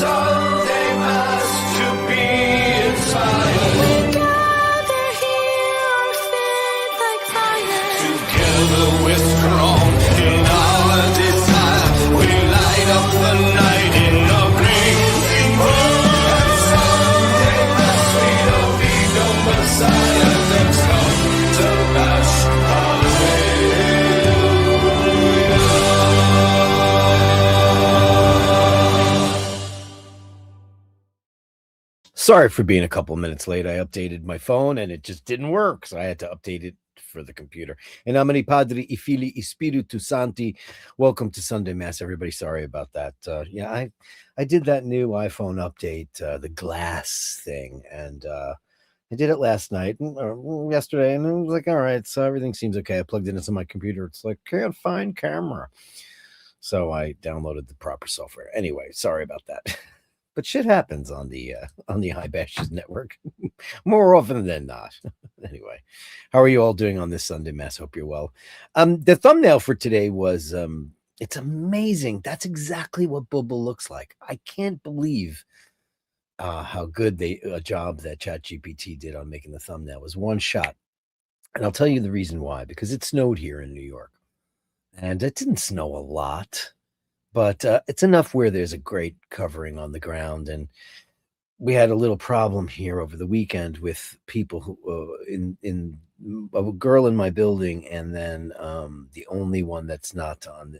Sunday mass to be inside. We gather here, our faith like fire. Together we're strong in our desire. We light up the night in a gleaming world. And Sunday mass, we don't need no Messiah. Let's come to bash. Sorry for being a couple minutes late. I updated my phone and it just didn't work, so I had to update it for the computer. In nomine Padre, I Fili, I Spiritu Santi. Welcome to Sunday Mass, everybody. Sorry about that. Yeah, I did that new iPhone update, the glass thing, and I did it last night or yesterday, and I was like, all right, so everything seems okay. I plugged it into my computer. It's like, can't find camera. So I downloaded the proper software. Anyway, sorry about that. But shit happens on the High Bashers network more often than not. Anyway, how are you all doing on this Sunday Mass? Hope you're well. The thumbnail for today was it's amazing. That's exactly what Bübble looks like. I can't believe how good a job that ChatGPT did on making the thumbnail. It was one shot, and I'll tell you the reason why. Because it snowed here in New York, and it didn't snow a lot. But it's enough where there's a great covering on the ground. And we had a little problem here over the weekend with people who in a girl in my building, and then the only one that's not on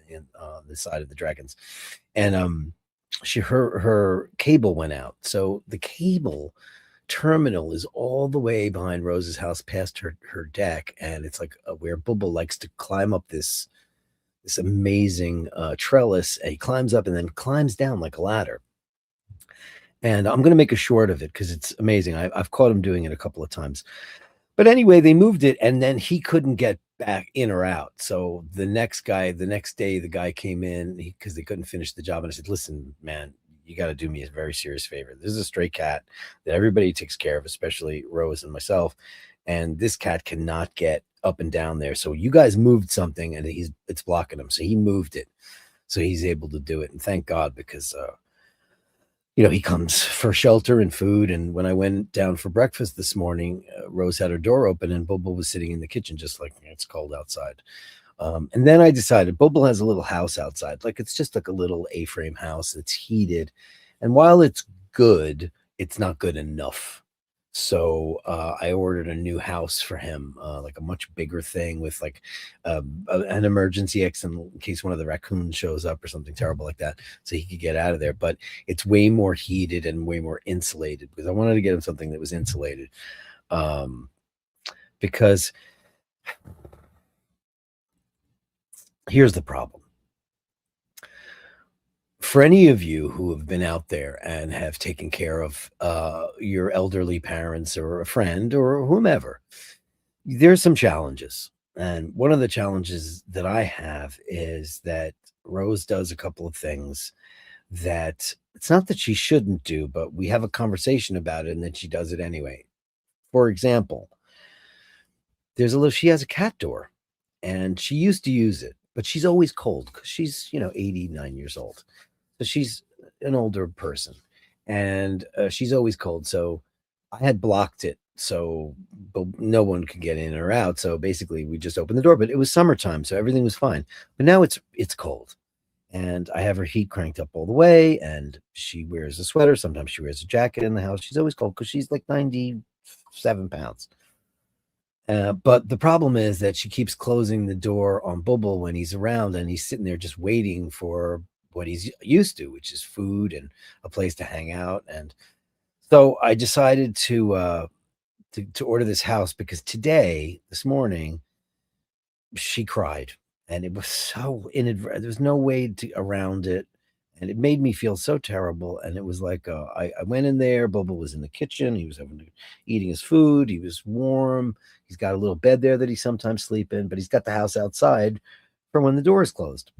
the side of the dragons. And her cable went out. So the cable terminal is all the way behind Rose's house past her deck. And it's like where Bübble likes to climb up this amazing trellis, and he climbs up and then climbs down like a ladder. And I'm going to make a short of it because it's amazing. I've caught him doing it a couple of times. But anyway, they moved it, and then he couldn't get back in or out. So the next day, the guy came in because they couldn't finish the job. And I said, listen, man, you got to do me a very serious favor. This is a stray cat that everybody takes care of, especially Rose and myself. And this cat cannot get up and down there. So you guys moved something, and it's blocking him. So he moved it, so he's able to do it. And thank God, because he comes for shelter and food. And when I went down for breakfast this morning, Rose had her door open, and Bübble was sitting in the kitchen, just like it's cold outside. And then I decided Bübble has a little house outside, like it's just like a little A-frame house. It's heated, and while it's good, it's not good enough. So I ordered a new house for him, like a much bigger thing with like an emergency exit in case one of the raccoons shows up or something terrible like that, so he could get out of there. But it's way more heated and way more insulated, because I wanted to get him something that was insulated. Because here's the problem. For any of you who have been out there and have taken care of your elderly parents or a friend or whomever, there's some challenges. And one of the challenges that I have is that Rose does a couple of things that it's not that she shouldn't do, but we have a conversation about it, and then she does it anyway. For example, she has a cat door, and she used to use it, but she's always cold because she's 89 years old. So she's an older person, and she's always cold. So I had blocked it so no one could get in or out. So basically we just opened the door, but it was summertime, so everything was fine. But now it's cold, and I have her heat cranked up all the way, and she wears a sweater. Sometimes she wears a jacket in the house. She's always cold because she's like 97 pounds. But the problem is that she keeps closing the door on Bübble when he's around, and he's sitting there just waiting for what he's used to, which is food and a place to hang out. And so I decided to order this house, because this morning, she cried, and it was so inadvertent. There was no way around it, and it made me feel so terrible. And it was like I went in there. Bübble was in the kitchen. He was eating his food. He was warm. He's got a little bed there that he sometimes sleeps in, but he's got the house outside for when the door is closed.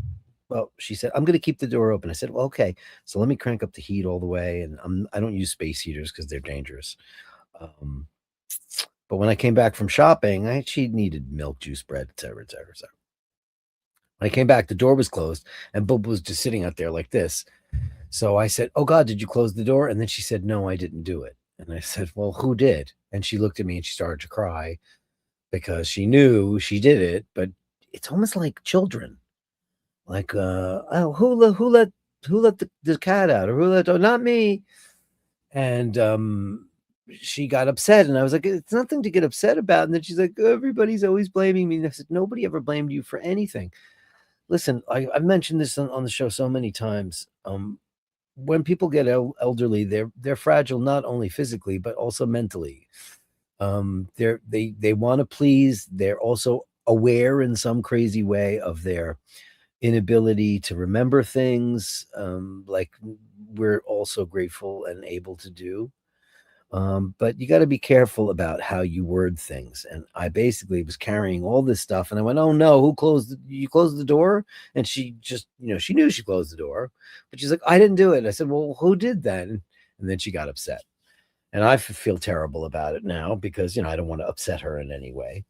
Well, she said, I'm going to keep the door open. I said, well, okay. So let me crank up the heat all the way. And I don't use space heaters because they're dangerous. But when I came back from shopping, she needed milk, juice, bread, et cetera, et cetera, et cetera. When I came back, the door was closed, and Bübble was just sitting out there like this. So I said, "Oh God, did you close the door?" And then she said, "No, I didn't do it." And I said, "Well, who did?" And she looked at me and she started to cry because she knew she did it, but it's almost like children. Like, oh, who let the cat out, or who let, oh, not me. And she got upset, and I was like, it's nothing to get upset about. And then she's like, everybody's always blaming me. And I said, nobody ever blamed you for anything. Listen, I've mentioned this on the show so many times. When people get elderly, they're fragile, not only physically but also mentally. They want to please. They're also aware in some crazy way of their inability to remember things, like we're also grateful and able to do. But you got to be careful about how you word things. And I basically was carrying all this stuff, and I went, "Oh no, you closed the door?" And she just, she knew she closed the door, but she's like, "I didn't do it." I said, "Well, who did then?" And then she got upset, and I feel terrible about it now because I don't want to upset her in any way.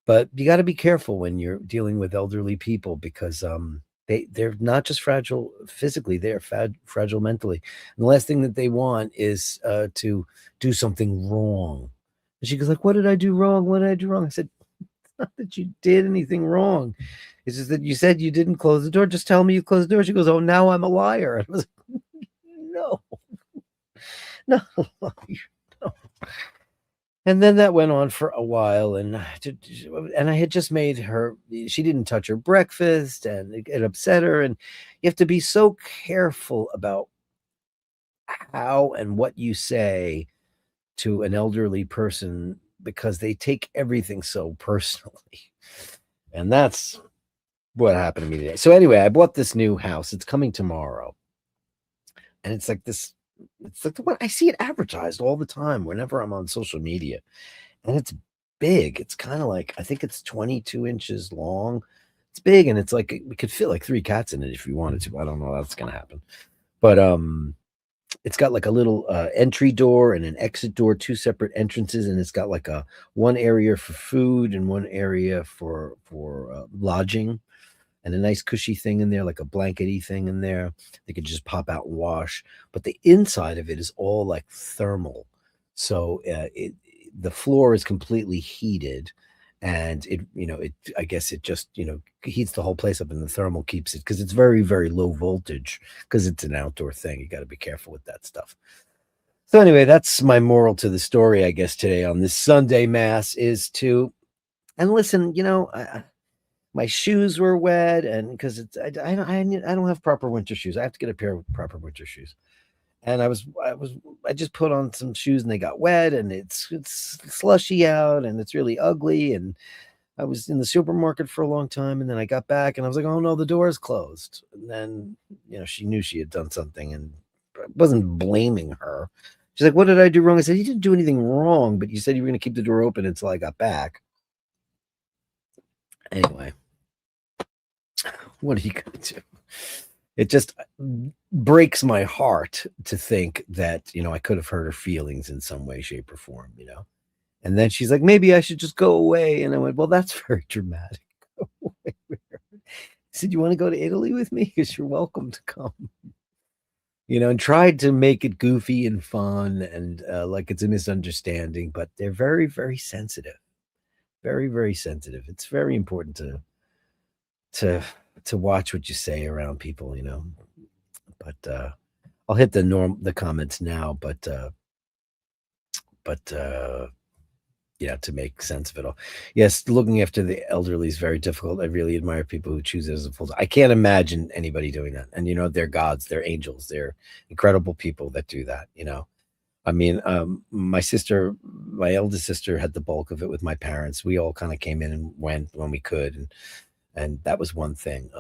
But you got to be careful when you're dealing with elderly people because they're not just fragile physically, they're fragile mentally. And the last thing that they want is to do something wrong. And she goes like, "What did I do wrong? What did I do wrong?" I said, "It's not that you did anything wrong. It's just that you said you didn't close the door. Just tell me you closed the door." She goes, "Oh, now I'm a liar." And I was like, "No, no, no." And then that went on for a while, and I had just made her. She didn't touch her breakfast, and it upset her. And you have to be so careful about how and what you say to an elderly person because they take everything so personally. And that's what happened to me today. So anyway, I bought this new house. It's coming tomorrow, and it's like this. It's like the one I see it advertised all the time whenever I'm on social media. And it's big. It's kind of like, I think it's 22 inches long. It's big, and it's like we could fit like 3 cats in it if you wanted to. I don't know how that's gonna happen. But it's got like a little entry door and an exit door, 2 separate entrances, and it's got like a one area for food and one area for lodging, and a nice cushy thing in there, like a blankety thing in there. They could just pop out and wash. But the inside of it is all like thermal. So the floor is completely heated, and it I guess it just heats the whole place up, and the thermal keeps it because it's very, very low voltage because it's an outdoor thing. You got to be careful with that stuff. So anyway, that's my moral to the story, I guess, today on this Sunday mass is to and listen, my shoes were wet, and because I don't have proper winter shoes. I have to get a pair of proper winter shoes. And I just put on some shoes and they got wet, and it's slushy out, and it's really ugly. And I was in the supermarket for a long time, and then I got back and I was like, "Oh no, the door is closed." And then she knew she had done something, and I wasn't blaming her. She's like, "What did I do wrong?" I said, "You didn't do anything wrong, but you said you were going to keep the door open until I got back." Anyway, what are you going to do? It just breaks my heart to think that, I could have hurt her feelings in some way, shape, or form. And then she's like, "Maybe I should just go away." And I went, "Well, that's very dramatic." I said, "You want to go to Italy with me? Because you're welcome to come." And tried to make it goofy and fun and like it's a misunderstanding, but they're very, very sensitive. Very, very sensitive. It's very important to to watch what you say around people. But I'll hit the comments now, but yeah, to make sense of it all. Yes, looking after the elderly is very difficult. I really admire people who choose it as a full time. I can't imagine anybody doing that. And they're gods, they're angels, they're incredible people that do that. I mean, my eldest sister had the bulk of it with my parents. We all kind of came in and went when we could, and that was one thing.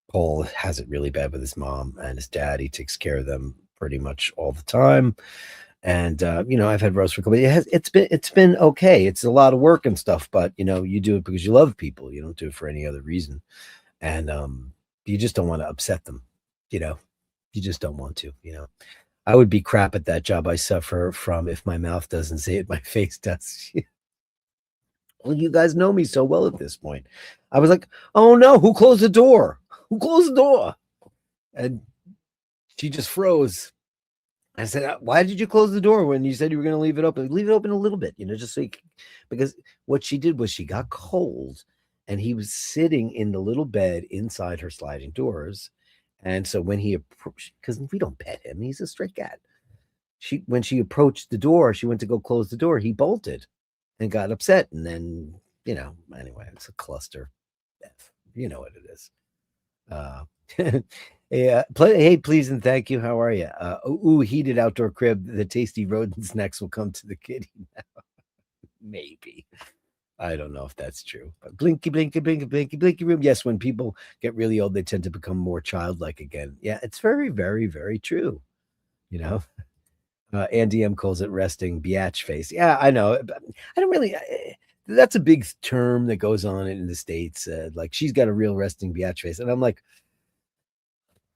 Paul has it really bad with his mom and his dad. He takes care of them pretty much all the time. And I've had roast for a couple. It's been okay. It's a lot of work and stuff, but you do it because you love people. You don't do it for any other reason. And you just don't want to upset them. You just don't want to. I would be crap at that job. I suffer from if my mouth doesn't say it, my face does. Well, you guys know me so well at this point. I was like, "Oh no, who closed the door? Who closed the door?" And she just froze. I said, "Why did you close the door when you said you were going to leave it open? Leave it open a little bit, just so because what she did was she got cold, and he was sitting in the little bed inside her sliding doors, and so when he approached, because we don't pet him, he's a stray cat. When she approached the door, she went to go close the door. He bolted and got upset, and then anyway, it's a cluster. You know what it is. Yeah. Hey, please and thank you. How are you? Heated outdoor crib. The tasty rodent snacks will come to the kitty now. Maybe. I don't know if that's true. But blinky, blinky, blinky, blinky, blinky room. Yes, when people get really old, they tend to become more childlike again. Yeah, it's very, very, very true. Andy M calls it resting biatch face. Yeah, I know. I don't really. That's a big term that goes on in the States. Like she's got a real resting biatch face, and I'm like,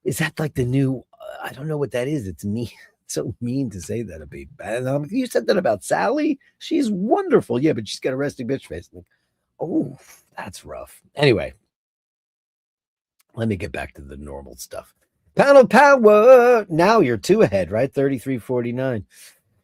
is that like the new? I don't know what that is. It's me. So mean to say that about. And you said that about Sally. She's wonderful. Yeah, but she's got a resting bitch face. Like, oh, that's rough. Anyway, let me get back to the normal stuff. Panel power. Now you're 2 ahead, right? 33:49.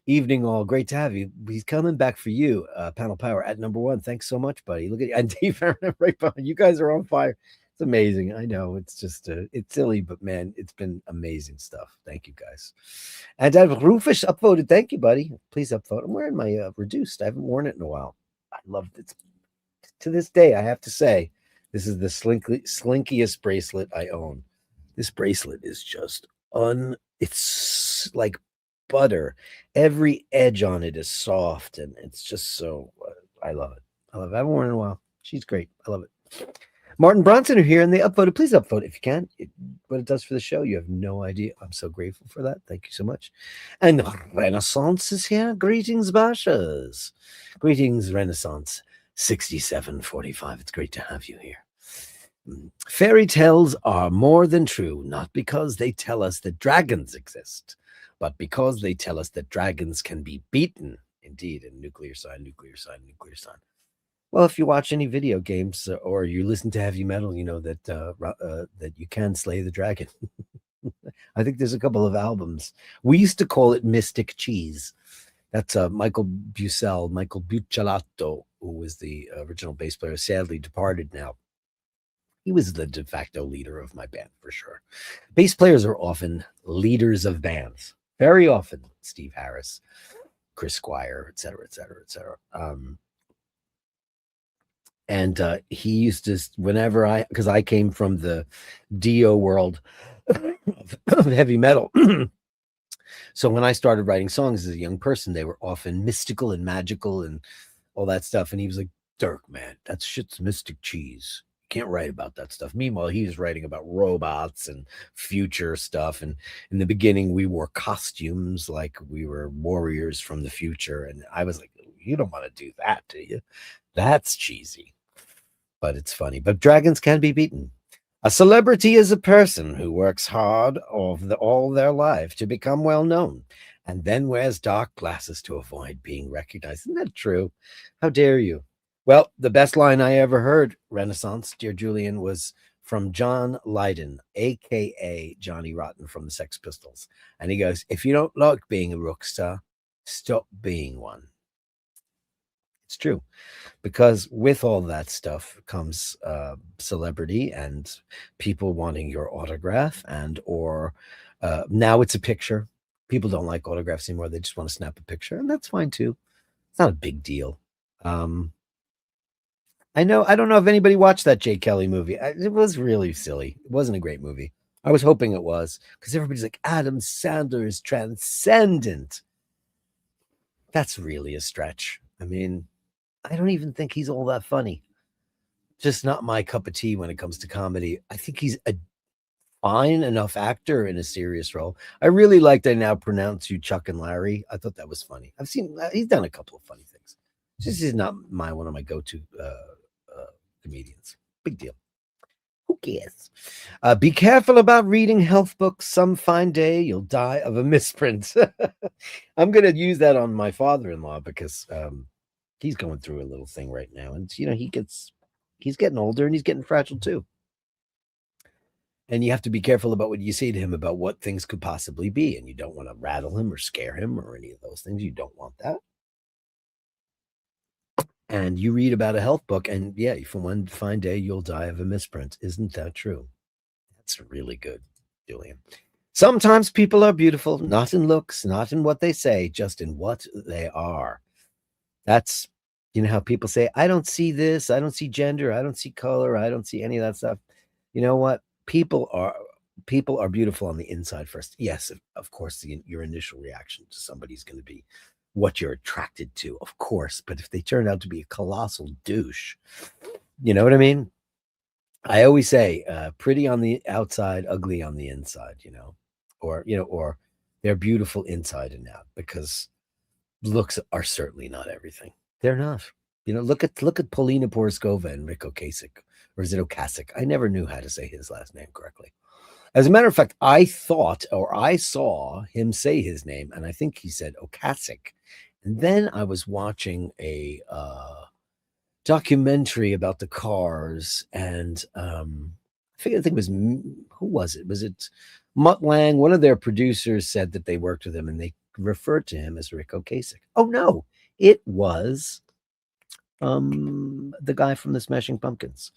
Evening all. Great to have you. He's coming back for you. Panel power at number 1. Thanks so much, buddy. Look at and Dave right behind you. Guys are on fire. It's amazing. I know it's just it's silly, but man, it's been amazing stuff. Thank you guys. And Rufus upvoted. Thank you, buddy. Please upvote. I'm wearing my reduced. I haven't worn it in a while. I love it. To this day, I have to say, this is the slinkiest bracelet I own. This bracelet is just it's like butter. Every edge on it is soft, and it's just so I love it. I love it. I haven't worn it in a while. She's great. I love it. Martin Bronson are here, and they upvoted. Please upvote if you can. What it does for the show, you have no idea. I'm so grateful for that. Thank you so much. And Renaissance is here. Greetings, Bashas. Greetings, Renaissance. 6745. It's great to have you here. Fairy tales are more than true, not because they tell us that dragons exist, but because they tell us that dragons can be beaten. Indeed, in nuclear sign, nuclear sign, nuclear sign. Well, if you watch any video games or you listen to heavy metal, you know that that you can slay the dragon. I think there's a couple of albums. We used to call it Mystic Cheese. That's Michael Buccellato, who was the original bass player, sadly departed now. He was the de facto leader of my band for sure. Bass players are often leaders of bands. Very often, Steve Harris, Chris Squire, et cetera, et cetera, et cetera. And he used to, whenever because I came from the Dio world of heavy metal. So when I started writing songs as a young person, they were often mystical and magical and all that stuff. And he was like, Dirk, man, that shit's mystic cheese. You can't write about that stuff. Meanwhile, he was writing about robots and future stuff. And in the beginning, we wore costumes like we were warriors from the future. And I was like, you don't want to do that, do you? That's cheesy. But it's funny. But dragons can be beaten. A celebrity is a person who works hard all their life to become well known and then wears dark glasses to avoid being recognized. Isn't that true? How dare you? Well, the best line I ever heard, Renaissance, dear Julian, was from John Lydon, a.k.a. Johnny Rotten from the Sex Pistols. And he goes, if you don't like being a rock star, stop being one. It's true, because with all that stuff comes celebrity and people wanting your autograph or now it's a picture. People don't like autographs anymore. They just want to snap a picture, and that's fine too. It's not a big deal. I don't know if anybody watched that Jay Kelly movie. It was really silly. It wasn't a great movie. I was hoping it was, because everybody's like, Adam Sandler is transcendent. That's really a stretch. I mean, I don't even think he's all that funny. Just not my cup of tea when it comes to comedy. I think he's a fine enough actor in a serious role. I really liked I Now Pronounce You Chuck and Larry. I thought that was funny. I've seen he's done a couple of funny things. This is not one of my go-to comedians. Big deal. Who cares? Be careful about reading health books. Some fine day you'll die of a misprint. I'm going to use that on my father-in-law because he's going through a little thing right now. And, he's getting older and he's getting fragile too. And you have to be careful about what you say to him about what things could possibly be. And you don't want to rattle him or scare him or any of those things. You don't want that. And you read about a health book, and yeah, for one fine day, you'll die of a misprint. Isn't that true? That's really good, Julian. Sometimes people are beautiful, not in looks, not in what they say, just in what they are. That's, how people say, I don't see this, I don't see gender, I don't see color, I don't see any of that stuff. You know what? People are beautiful on the inside first. Yes, of course, your initial reaction to somebody's going to be what you're attracted to, of course. But if they turn out to be a colossal douche, you know what I mean? I always say, pretty on the outside, ugly on the inside, or they're beautiful inside and out, because looks are certainly not everything. They're not. Look at Polina Porskova and Rick Ocasek, or is it Ocasek? I never knew how to say his last name correctly. As a matter of fact, I thought, or I saw him say his name, and I think he said Ocasek. And then I was watching a documentary about the cars, and I think it was, who was it? Was it Mutt Lang? One of their producers said that they worked with him, and they referred to him as Rick Ocasek. Oh no, it was the guy from the Smashing Pumpkins.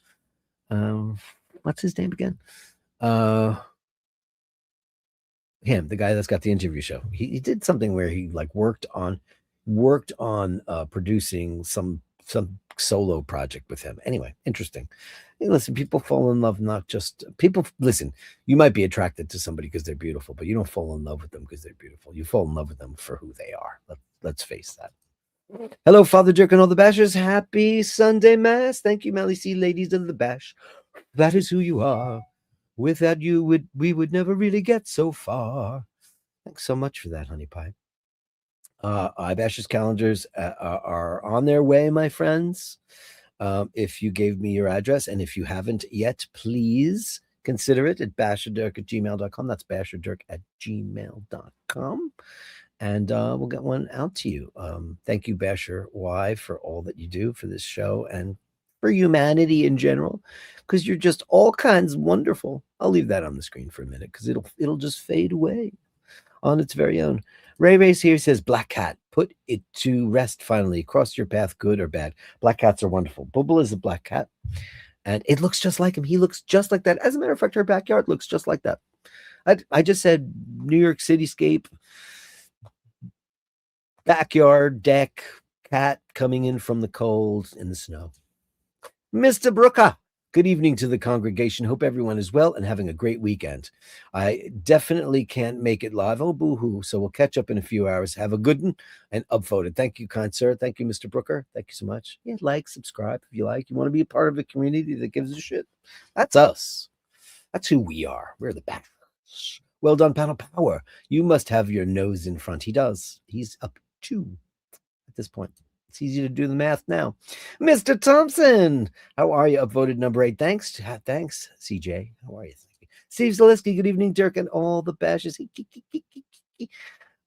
What's his name again? Him, the guy that's got the interview show. He did something where he like worked on producing some solo project with him. Anyway, interesting. Hey, listen, people fall in love, not just people. Listen, you might be attracted to somebody because they're beautiful, but you don't fall in love with them because they're beautiful. You fall in love with them for who they are. Let's face that. Hello, Father Dirk and all the Bashers. Happy Sunday Mass. Thank you, Melly C, ladies of the Bash. That is who you are. Without you, we would never really get so far. Thanks so much for that, honey pie. iBashers calendars are on their way, my friends. If you gave me your address, and if you haven't yet, please consider it at basherdirk@gmail.com. That's basherdirk@gmail.com. And we'll get one out to you. Thank you, Basher Y, for all that you do for this show and for humanity in general, because you're just all kinds wonderful. I'll leave that on the screen for a minute because it'll just fade away on its very own. Ray Race here says, Black Cat, put it to rest finally. Cross your path, good or bad. Black cats are wonderful. Bübble is a black cat, and it looks just like him. He looks just like that. As a matter of fact, her backyard looks just like that. I just said New York cityscape, backyard, deck, cat coming in from the cold in the snow. Mr. Brooker, good evening to the congregation. Hope everyone is well and having a great weekend. I definitely can't make it live. Oh, boo-hoo. So we'll catch up in a few hours. Have a good one and upvoted. Thank you, kind sir. Thank you, Mr. Brooker. Thank you so much. Yeah, like, subscribe if you like. You want to be a part of a community that gives a shit? That's us. That's who we are. We're the Bashers. Well done, Panel Power. You must have your nose in front. He does. He's up 2 at this point. It's easy to do the math now. Mr. Thompson, how are you? Upvoted number 8. Thanks, CJ. How are you? Steve Zaleski, good evening, Dirk, and all the Bashes.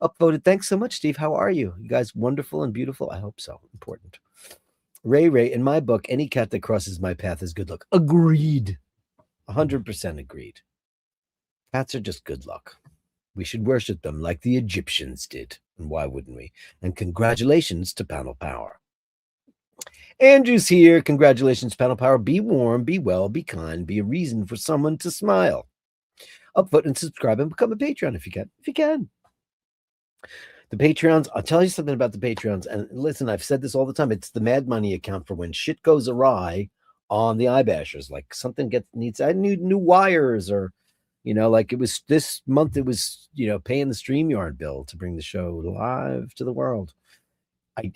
Upvoted. Thanks so much, Steve. How are you? You guys wonderful and beautiful? I hope so. Important. Ray, in my book, any cat that crosses my path is good luck. Agreed. 100% agreed. Cats are just good luck. We should worship them like the Egyptians did. And why wouldn't we? And congratulations to Panel Power. Andrew's here. Congratulations, Panel Power. Be warm, be well, be kind, be a reason for someone to smile. Upvote and subscribe and become a Patreon if you can. If you can. The Patreons, I'll tell you something about the Patreons. And listen, I've said this all the time. It's the Mad Money account for when shit goes awry on the iBashers. Like something needs new wires, or like it was this month, it was, paying the StreamYard bill to bring the show live to the world.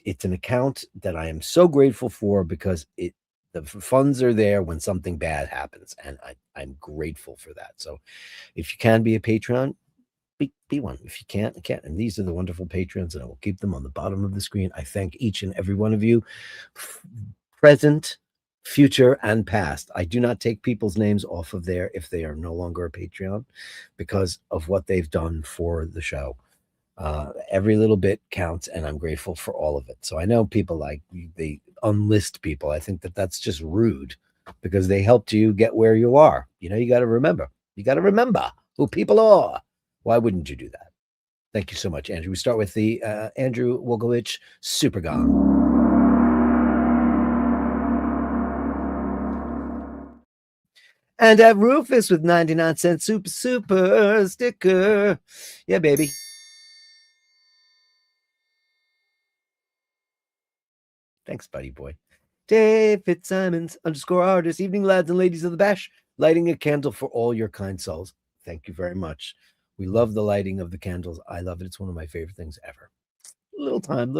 It's an account that I am so grateful for, because the funds are there when something bad happens. And I'm grateful for that. So if you can be a Patreon, be one. If you can't, you can't. And these are the wonderful patrons, and I will keep them on the bottom of the screen. I thank each and every one of you, present, future, and past. I do not take people's names off of there if they are no longer a Patreon, because of what they've done for the show. Every little bit counts, and I'm grateful for all of it. So I know people they unlist people. I think that's just rude, because they helped you get where you are. You got to remember, You got to remember who people are. Why wouldn't you do that? Thank you so much, Andrew. We start with the Andrew Wogovich Super Gong. And Rufus with 99-cent super sticker. Yeah, baby. Thanks, buddy boy. Dave Fitzsimons _artist. Evening, lads and ladies of the bash. Lighting a candle for all your kind souls. Thank you very much. We love the lighting of the candles. I love it. It's one of my favorite things ever. Little time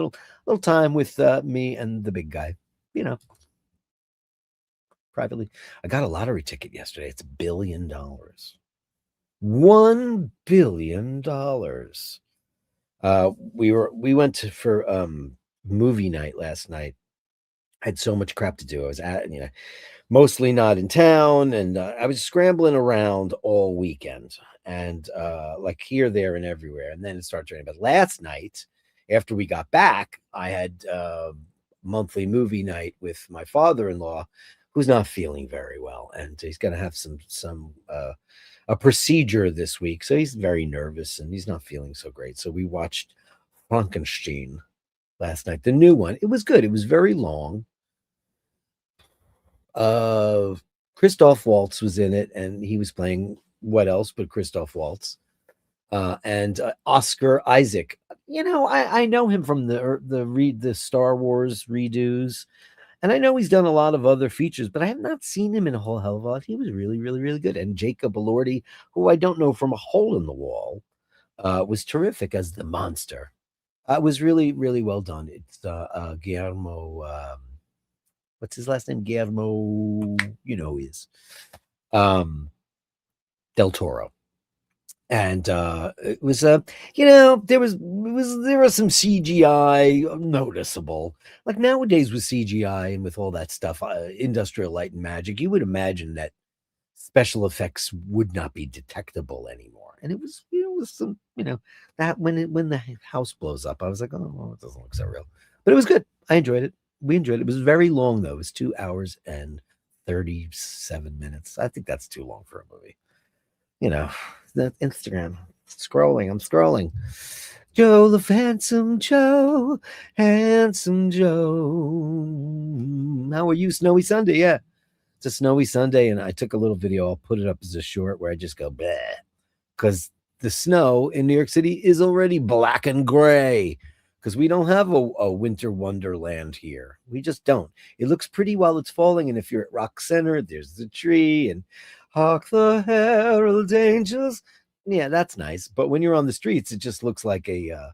with me and the big guy. You know, privately. I got a lottery ticket yesterday. It's $1 billion. $1 billion. We went for movie night last night. I had so much crap to do. I was mostly not in town, and I was scrambling around all weekend, and like here, there, and everywhere. And then it started raining. But last night, after we got back, I had monthly movie night with my father-in-law, who's not feeling very well, and he's going to have a procedure this week, so he's very nervous and he's not feeling so great. So we watched Frankenstein last night, the new one. It was good. It was very long. Christoph Waltz was in it, and he was playing what else but Christoph Waltz. And Oscar Isaac. I know him from the Star Wars redos, and I know he's done a lot of other features, but I have not seen him in a whole hell of a lot. He was really, really, really good. And Jacob Elordi, who I don't know from a hole in the wall, was terrific as the monster. It was really, really well done. It's Guillermo. What's his last name? Guillermo. Who he is. Del Toro. And it was there was some CGI noticeable. Like nowadays with CGI and with all that stuff, Industrial Light and Magic, you would imagine that special effects would not be detectable anymore. And it was some that when the house blows up, I was like, oh, well, it doesn't look so real, but it was good. I enjoyed it. We enjoyed it. It was very long though. It was 2 hours and 37 minutes. I think that's too long for a movie. That Instagram scrolling. I'm scrolling. Joe the Handsome Joe. How are you? Snowy Sunday. Yeah, it's a snowy Sunday, and I took a little video. I'll put it up as a short where I just go bleh, because the snow in New York City is already black and gray, because we don't have a winter wonderland here. We just don't. It looks pretty while it's falling, and if you're at Rock Center, there's the tree, and hark the herald angels. Yeah, that's nice. But when you're on the streets, it just looks like a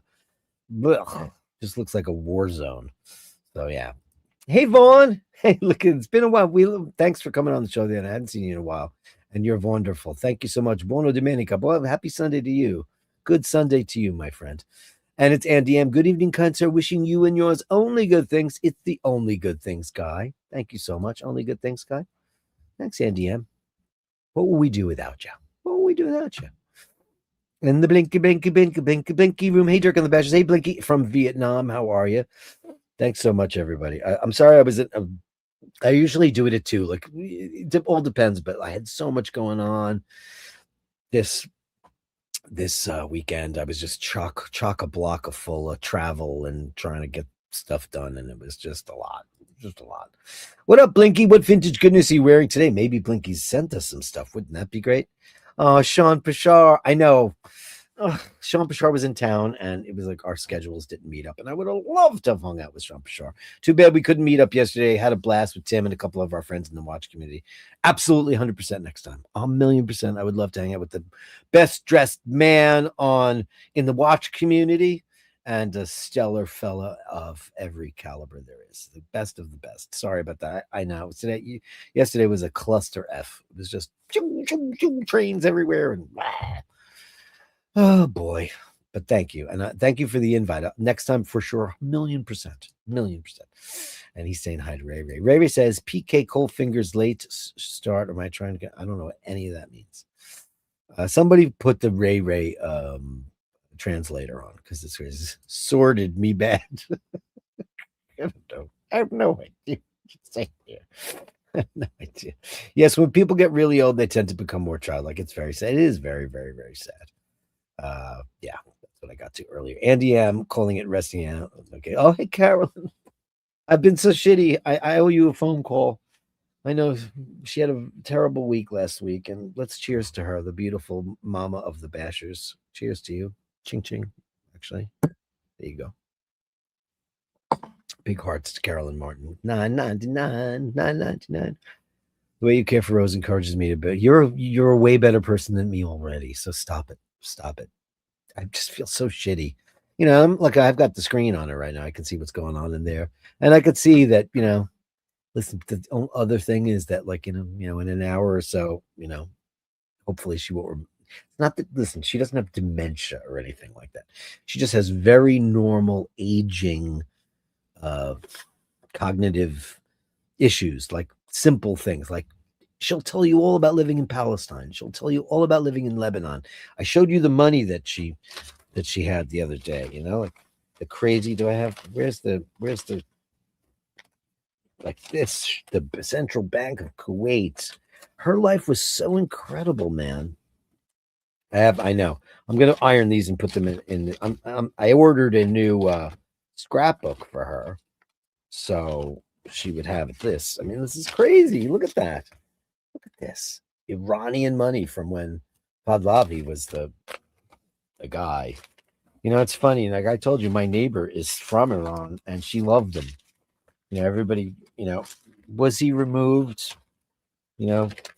war zone. So yeah. Hey Vaughn. Hey, look, it's been a while. Thanks for coming on the show. Then I hadn't seen you in a while, and you're wonderful. Thank you so much. Buono Domenica. Well, happy Sunday to you. Good Sunday to you, my friend. And it's Andy M. Good evening, kind sir. Wishing you and yours only good things. It's the only good things guy. Thank you so much. Only good things guy. Thanks, Andy M. What will we do without you? What will we do without you? In the blinky room. Hey, Dirk and the Bashers. Hey, Blinky from Vietnam. How are you? Thanks so much, everybody. I'm sorry I was I usually do it at 2. Like, it all depends, but I had so much going on this weekend. I was just chock-a-block full of travel and trying to get stuff done, and it was just a lot. What up, Blinky? What vintage goodness are you wearing today? Maybe Blinky's sent us some stuff. Wouldn't that be great? Sean Pashar. I know. Sean Pashar was in town, and it was like our schedules didn't meet up, and I would have loved to have hung out with Sean Pashar. Too bad we couldn't meet up yesterday. Had a blast with Tim and a couple of our friends in the watch community. Absolutely 100% next time. 1,000,000%. I would love to hang out with the best dressed man in the watch community, and a stellar fella of every caliber there is. The best of the best. Sorry about that. I know. Yesterday was a cluster F. It was just trains everywhere and oh boy. But thank you. And thank you for the invite. Next time for sure. 1,000,000%. 1,000,000%. And he's saying hi to Ray Ray. Ray Ray says PK Coldfinger's late start. Am I trying to get? I don't know what any of that means. Somebody put the Ray Ray translator on, because this was sorted me bad. I don't know. I have no idea. Say here. No idea. Yes, when people get really old, they tend to become more childlike. It's very sad. It is very, very, very sad. Yeah, that's what I got to earlier. Andy M calling it resting out. Okay. Oh, hey, Carolyn. I've been so shitty. I owe you a phone call. I know she had a terrible week last week, and let's cheers to her, the beautiful mama of the Bashers. Cheers to you. Ching ching. Actually, there you go. Big hearts to Carolyn Martin. 9.99, 9.99. The way you care for Rose encourages me to be. You're a way better person than me already. So stop it. Stop it. I just feel so shitty. I'm like I've got the screen on it right now. I can see what's going on in there, and I could see that. Listen. The other thing is that, like in an hour or so, hopefully she won't. Not that. Listen, she doesn't have dementia or anything like that. She just has very normal aging, cognitive issues, like simple things, like she'll tell you all about living in Palestine. She'll tell you all about living in Lebanon. I showed you the money that she had the other day, like the crazy. Where's the like this, the Central Bank of Kuwait. Her life was so incredible, man. I know. I'm gonna iron these and put them in. I ordered a new scrapbook for her, so she would have this. I mean, this is crazy. Look at that. Look at this. Iranian money from when Pahlavi was the guy. It's funny. Like I told you, my neighbor is from Iran and she loved him. Everybody, was he removed,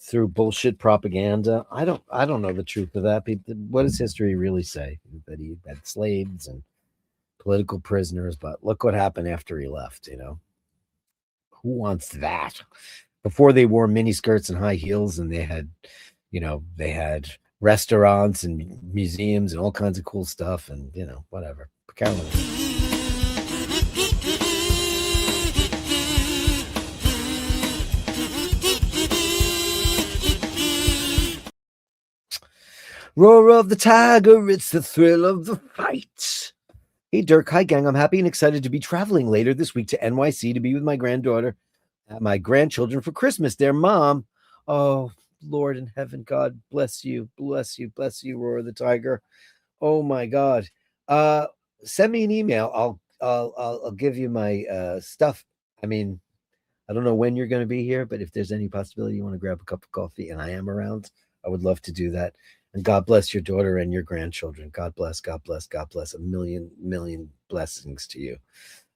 through bullshit propaganda? I don't know the truth of that. What does history really say? That he had slaves and political prisoners, but look what happened after he left, Who wants that? Before they wore mini skirts and high heels and they had restaurants and museums and all kinds of cool stuff and whatever. Carolyn. Roar of the tiger, it's the thrill of the fight. Hey, Dirk. Hi, gang. I'm happy and excited to be traveling later this week to NYC to be with my granddaughter and my grandchildren for Christmas. Their mom. Oh, Lord in heaven, God bless you. Bless you. Bless you, Roar of the tiger. Oh, my God. Send me an email. I'll give you my stuff. I mean, I don't know when you're going to be here, but if there's any possibility you want to grab a cup of coffee and I am around, I would love to do that. And God bless your daughter and your grandchildren. God bless, God bless, God bless. A million blessings to you.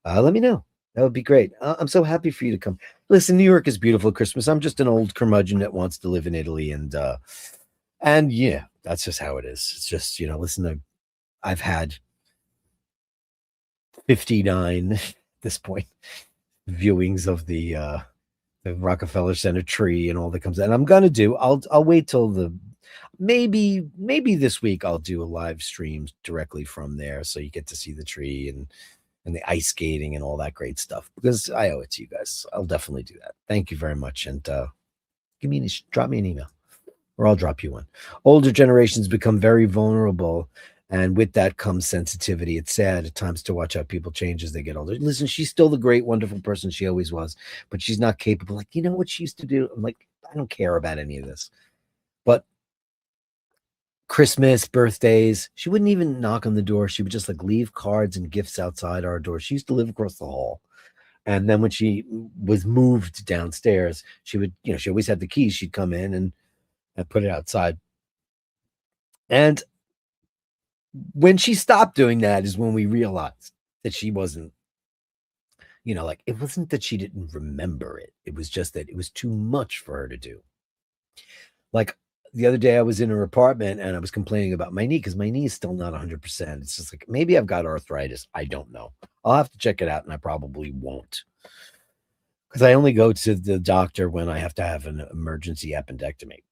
Let me know. That would be great. I'm so happy for you to come. Listen, New York is beautiful Christmas. I'm just an old curmudgeon that wants to live in Italy. And yeah, that's just how it is. It's just, listen, I've had 59 at this point viewings of the Rockefeller Center tree and all that comes out. And I'm gonna do. I'll wait till maybe this week I'll do a live stream directly from there, so you get to see the tree and the ice skating and all that great stuff. Because I owe it to you guys. I'll definitely do that. Thank you very much, and drop me an email, or I'll drop you one. Older generations become very vulnerable. And with that comes sensitivity. It's sad at times to watch how people change as they get older. Listen, she's still the great, wonderful person she always was, but she's not capable. Like, what she used to do? I'm like, I don't care about any of this. But Christmas, birthdays, she wouldn't even knock on the door. She would just like leave cards and gifts outside our door. She used to live across the hall. And then when she was moved downstairs, she would, she always had the keys. She'd come in and put it outside. And when she stopped doing that is when we realized that she wasn't, like it wasn't that she didn't remember it. It was just that it was too much for her to do. Like the other day I was in her apartment and I was complaining about my knee because my knee is still not 100%. It's just like, maybe I've got arthritis. I don't know. I'll have to check it out and I probably won't. Because I only go to the doctor when I have to have an emergency appendectomy.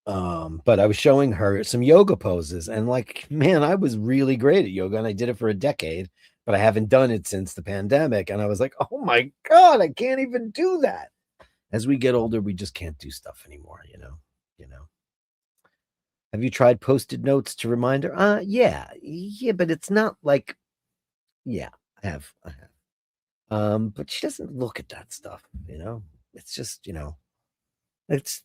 But I was showing her some yoga poses and like, man, I was really great at yoga and I did it for a decade, but I haven't done it since the pandemic. And I was like, oh my God, I can't even do that. As we get older, we just can't do stuff anymore, Have you tried Post-it notes to remind her? Yeah, but it's not like, yeah, I have. But she doesn't look at that stuff, it's just,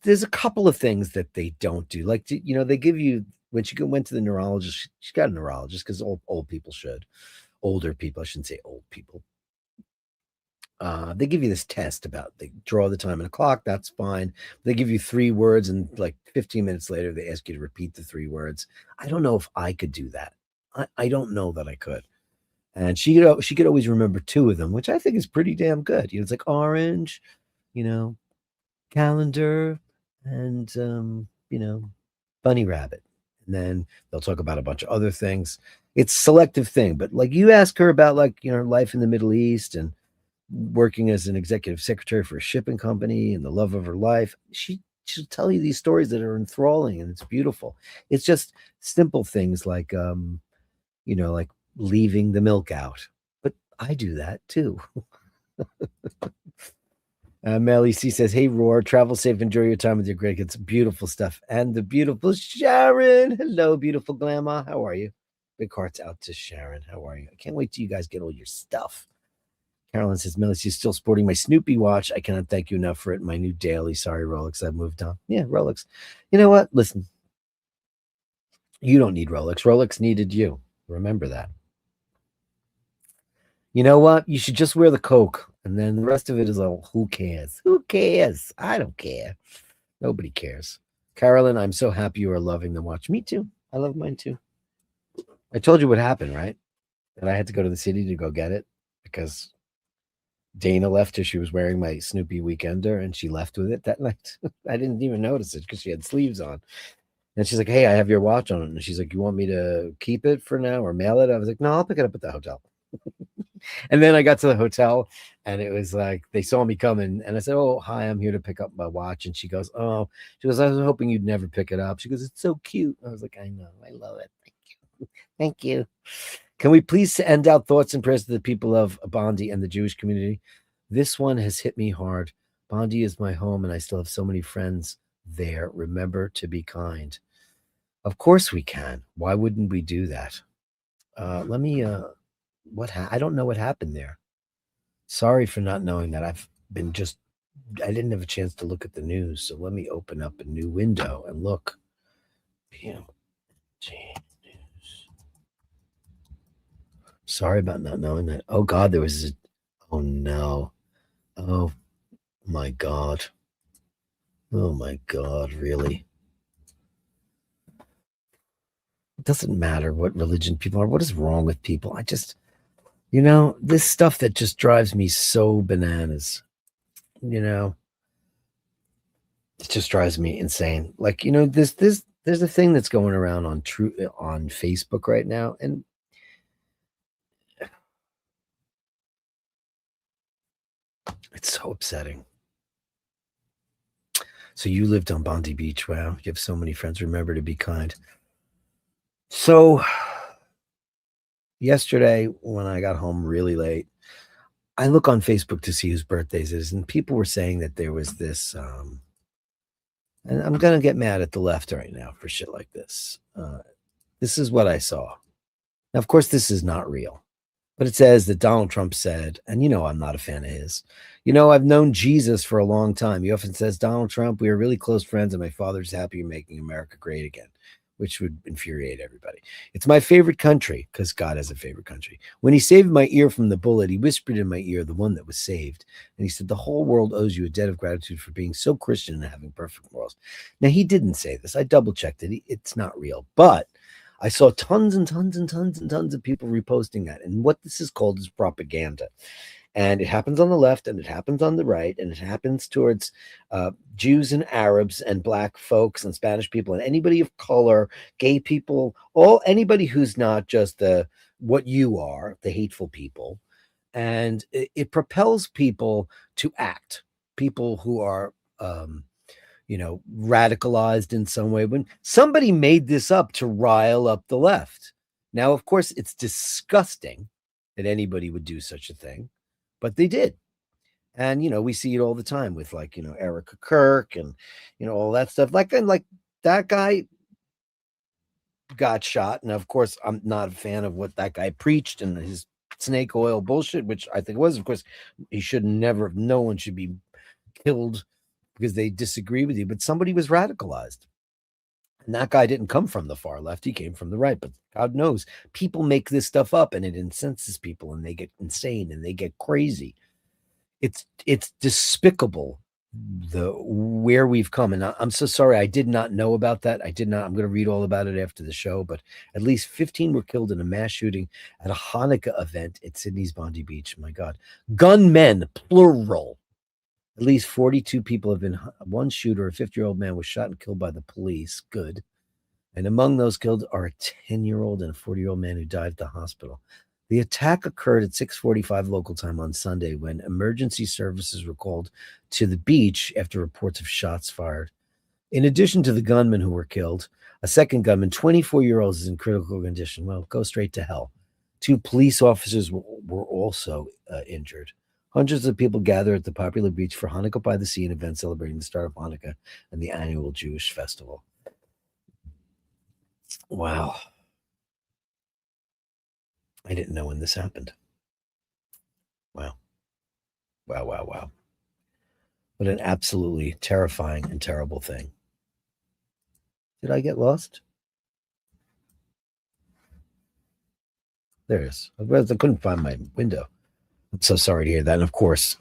there's a couple of things that they don't do. Like, they give you, when she went to the neurologist, she got a neurologist because old people should. Older people, I shouldn't say old people. They give you this test about, they draw the time on a clock. That's fine. They give you 3 words, and like 15 minutes later, they ask you to repeat the 3 words. I don't know if I could do that. I don't know that I could. And she could always remember 2 of them, which I think is pretty damn good. It's like orange, calendar, and bunny rabbit. And then they'll talk about a bunch of other things. It's selective thing, but like you ask her about life in the Middle East and working as an executive secretary for a shipping company and the love of her life, she'll tell you these stories that are enthralling, and it's beautiful. It's just simple things like like leaving the milk out. But I do that too. Melly C says, "Hey, Roar, travel safe, enjoy your time with your great kids." Beautiful stuff. And the beautiful Sharon. Hello, beautiful Glamour. How are you? Big hearts out to Sharon. How are you? I can't wait till you guys get all your stuff. Carolyn says, "Melly C is still sporting my Snoopy watch. I cannot thank you enough for it. My new daily. Sorry, Rolex. I've moved on." Yeah, Rolex. You know what? Listen, you don't need Rolex. Rolex needed you. Remember that. You know what? You should just wear the Coke, and then the rest of it is all, who cares? Who cares? I don't care. Nobody cares. Carolyn, I'm so happy you are loving the watch. Me too. I love mine too. I told you what happened, right? That I had to go to the city to go get it because Dana left her. She was wearing my Snoopy Weekender, and she left with it that night. I didn't even notice it because she had sleeves on. And she's like, "Hey, I have your watch on it." And she's like, "You want me to keep it for now or mail it?" I was like, "No, I'll pick it up at the hotel." And then I got to the hotel, and it was like they saw me coming, and I said, "Oh, hi, I'm here to pick up my watch." And she goes, "Oh," she goes, "I was hoping you'd never pick it up." She goes, "It's so cute." I was like, "I know, I love it. Thank you, thank you." Can we please send out thoughts and prayers to the people of Bondi and the Jewish community? This one has hit me hard. Bondi is my home, and I still have so many friends there. Remember to be kind. Of course we can. Why wouldn't we do that? Let me. I don't know what happened there. Sorry for not knowing that. I didn't have a chance to look at the news. So let me open up a new window and look. BMG News. Sorry about not knowing that. Oh God, oh no. Oh my God. Oh my God, really? It doesn't matter what religion people are. What is wrong with people? This stuff that just drives me so bananas. It just drives me insane. Like, there's a thing that's going around on Facebook right now, and it's so upsetting. So you lived on Bondi Beach. Wow, you have so many friends. Remember to be kind. So yesterday, when I got home really late, I look on Facebook to see whose birthdays it is, and people were saying that there was this, and I'm gonna get mad at the left right now for shit like this. This is what I saw. Now, of course, this is not real, but it says that Donald Trump said, and I'm not a fan of his. I've known Jesus for a long time. He often says, "Donald Trump, we are really close friends, and my father's happy you're making America great again," which would infuriate everybody. "It's my favorite country," because God has a favorite country. "When he saved my ear from the bullet, he whispered in my ear, the one that was saved. And he said, the whole world owes you a debt of gratitude for being so Christian and having perfect morals." Now, he didn't say this. I double checked it. It's not real. But I saw tons and tons and tons and tons of people reposting that. And what this is called is propaganda. And it happens on the left, and it happens on the right, and it happens towards Jews and Arabs and Black folks and Spanish people and anybody of color, gay people, anybody who's not just what you are, the hateful people. And it propels people to act. People who are, radicalized in some way. When somebody made this up to rile up the left. Now, of course, it's disgusting that anybody would do such a thing. But they did. And, we see it all the time with Erica Kirk and, all that stuff. And that guy got shot. And of course, I'm not a fan of what that guy preached and his snake oil bullshit, which I think was, of course, he should never, no one should be killed because they disagree with you, but somebody was radicalized. And that guy didn't come from the far left, he came from the right. But God knows, people make this stuff up and it incenses people and they get insane and they get crazy. It's despicable the where we've come. And I'm so sorry, I did not know about that. I did not. I'm going to read all about it after the show, but at least 15 were killed in a mass shooting at a Hanukkah event at Sydney's Bondi Beach. My God. Gunmen, plural. At least 42 people have been. One shooter, a 50-year-old man, was shot and killed by the police. Good. And among those killed are a 10-year-old and a 40-year-old man who died at the hospital. The attack occurred at 6:45 local time on Sunday when emergency services were called to the beach after reports of shots fired. In addition to the gunmen who were killed, a second gunman, 24-year-old, is in critical condition. Well, go straight to hell. 2 police officers were also injured. Hundreds of people gather at the popular beach for Hanukkah by the Sea, an event celebrating the start of Hanukkah and the annual Jewish festival. Wow. I didn't know when this happened. Wow. Wow, wow, wow. What an absolutely terrifying and terrible thing. Did I get lost? There it is. I couldn't find my window. I'm so sorry to hear that. And of course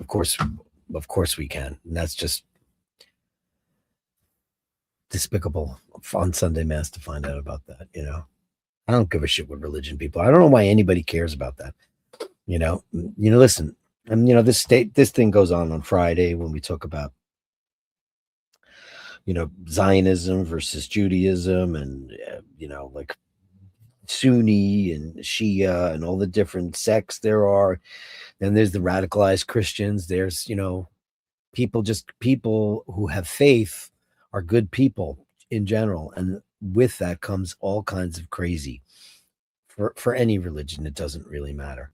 we can. And that's just despicable on Sunday Mass to find out about that, you know. I don't give a shit what religion people. I don't know why anybody cares about that. You know, listen, and this thing goes on Friday when we talk about, Zionism versus Judaism and, like Sunni and Shia and all the different sects there are. Then there's the radicalized Christians. There's, people who have faith are good people in general. And with that comes all kinds of crazy for any religion. It doesn't really matter.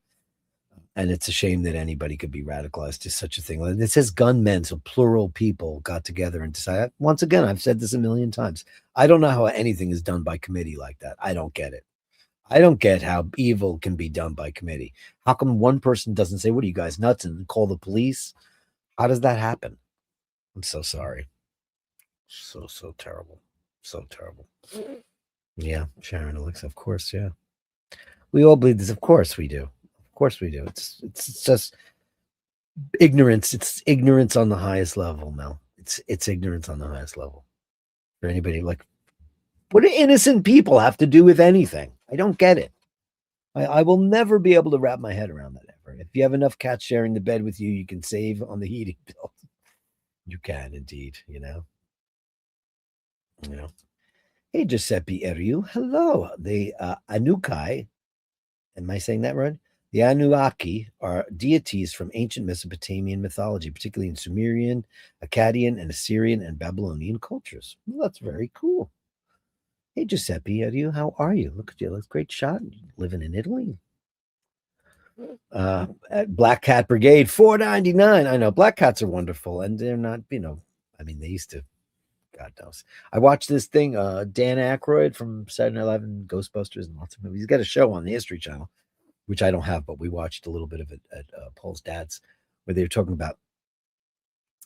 And it's a shame that anybody could be radicalized to such a thing. It says gunmen, so plural people got together and decided. Once again, I've said this a million times. I don't know how anything is done by committee like that. I don't get it. I don't get how evil can be done by committee. How come one person doesn't say, "What are you guys, nuts?" and call the police? How does that happen? I'm so sorry. So terrible. So terrible. Yeah, Sharon, Alexa, of course, yeah. We all believe this. Of course we do. Of course we do. It's just ignorance. It's ignorance on the highest level, Mel. It's ignorance on the highest level. For anybody, like, what do innocent people have to do with anything? I don't get it. I will never be able to wrap my head around that ever. If you have enough cats sharing the bed with you, you can save on the heating bill. You can indeed, Hey, Giuseppe Eriu. Hello. The Anukai, am I saying that right? The Anunnaki are deities from ancient Mesopotamian mythology, particularly in Sumerian, Akkadian, and Assyrian and Babylonian cultures. Well, that's very cool. Hey, Giuseppe Eriu, how are you? Look at you. That's a great shot. Living in Italy. At Black Cat Brigade, $4.99. I know Black Cats are wonderful, and they're not, they used to, God knows. I watched this thing, Dan Aykroyd from Saturday Night Live and Ghostbusters and lots of movies. He's got a show on the History Channel, which I don't have, but we watched a little bit of it at Paul's dad's, where they were talking about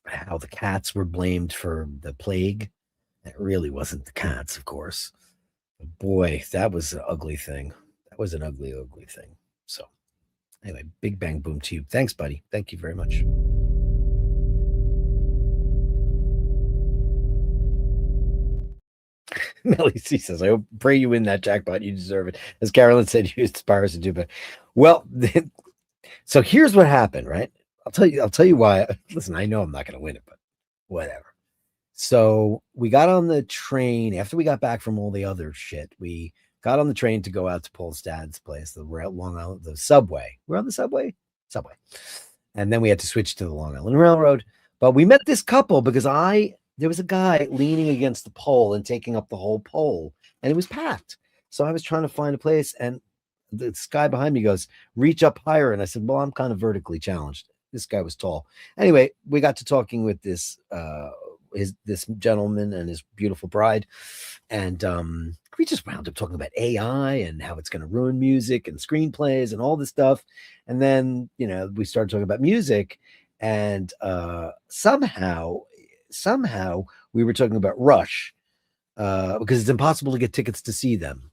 how the cats were blamed for the plague. It really wasn't the cats, of course. But boy, that was an ugly thing. That was an ugly, ugly thing. So anyway, big bang boom to you. Thanks, buddy. Thank you very much. Melly C says, I pray you win that jackpot. You deserve it. As Carolyn said, you aspire to do better. Well, so here's what happened, right? I'll tell you why. Listen, I know I'm not going to win it, but whatever. So we got on the train after we got back from all the other shit. We got on the train to go out to Paul's dad's place, the Long Island, the subway. We're on the subway, and then we had to switch to the Long Island Railroad. But we met this couple because there was a guy leaning against the pole and taking up the whole pole, and it was packed. So I was trying to find a place, and this guy behind me goes, "Reach up higher," and I said, "Well, I'm kind of vertically challenged." This guy was tall. Anyway, we got to talking with this gentleman and his beautiful bride, and we just wound up talking about AI and how it's going to ruin music and screenplays and all this stuff. And then we started talking about music, and somehow we were talking about Rush because it's impossible to get tickets to see them.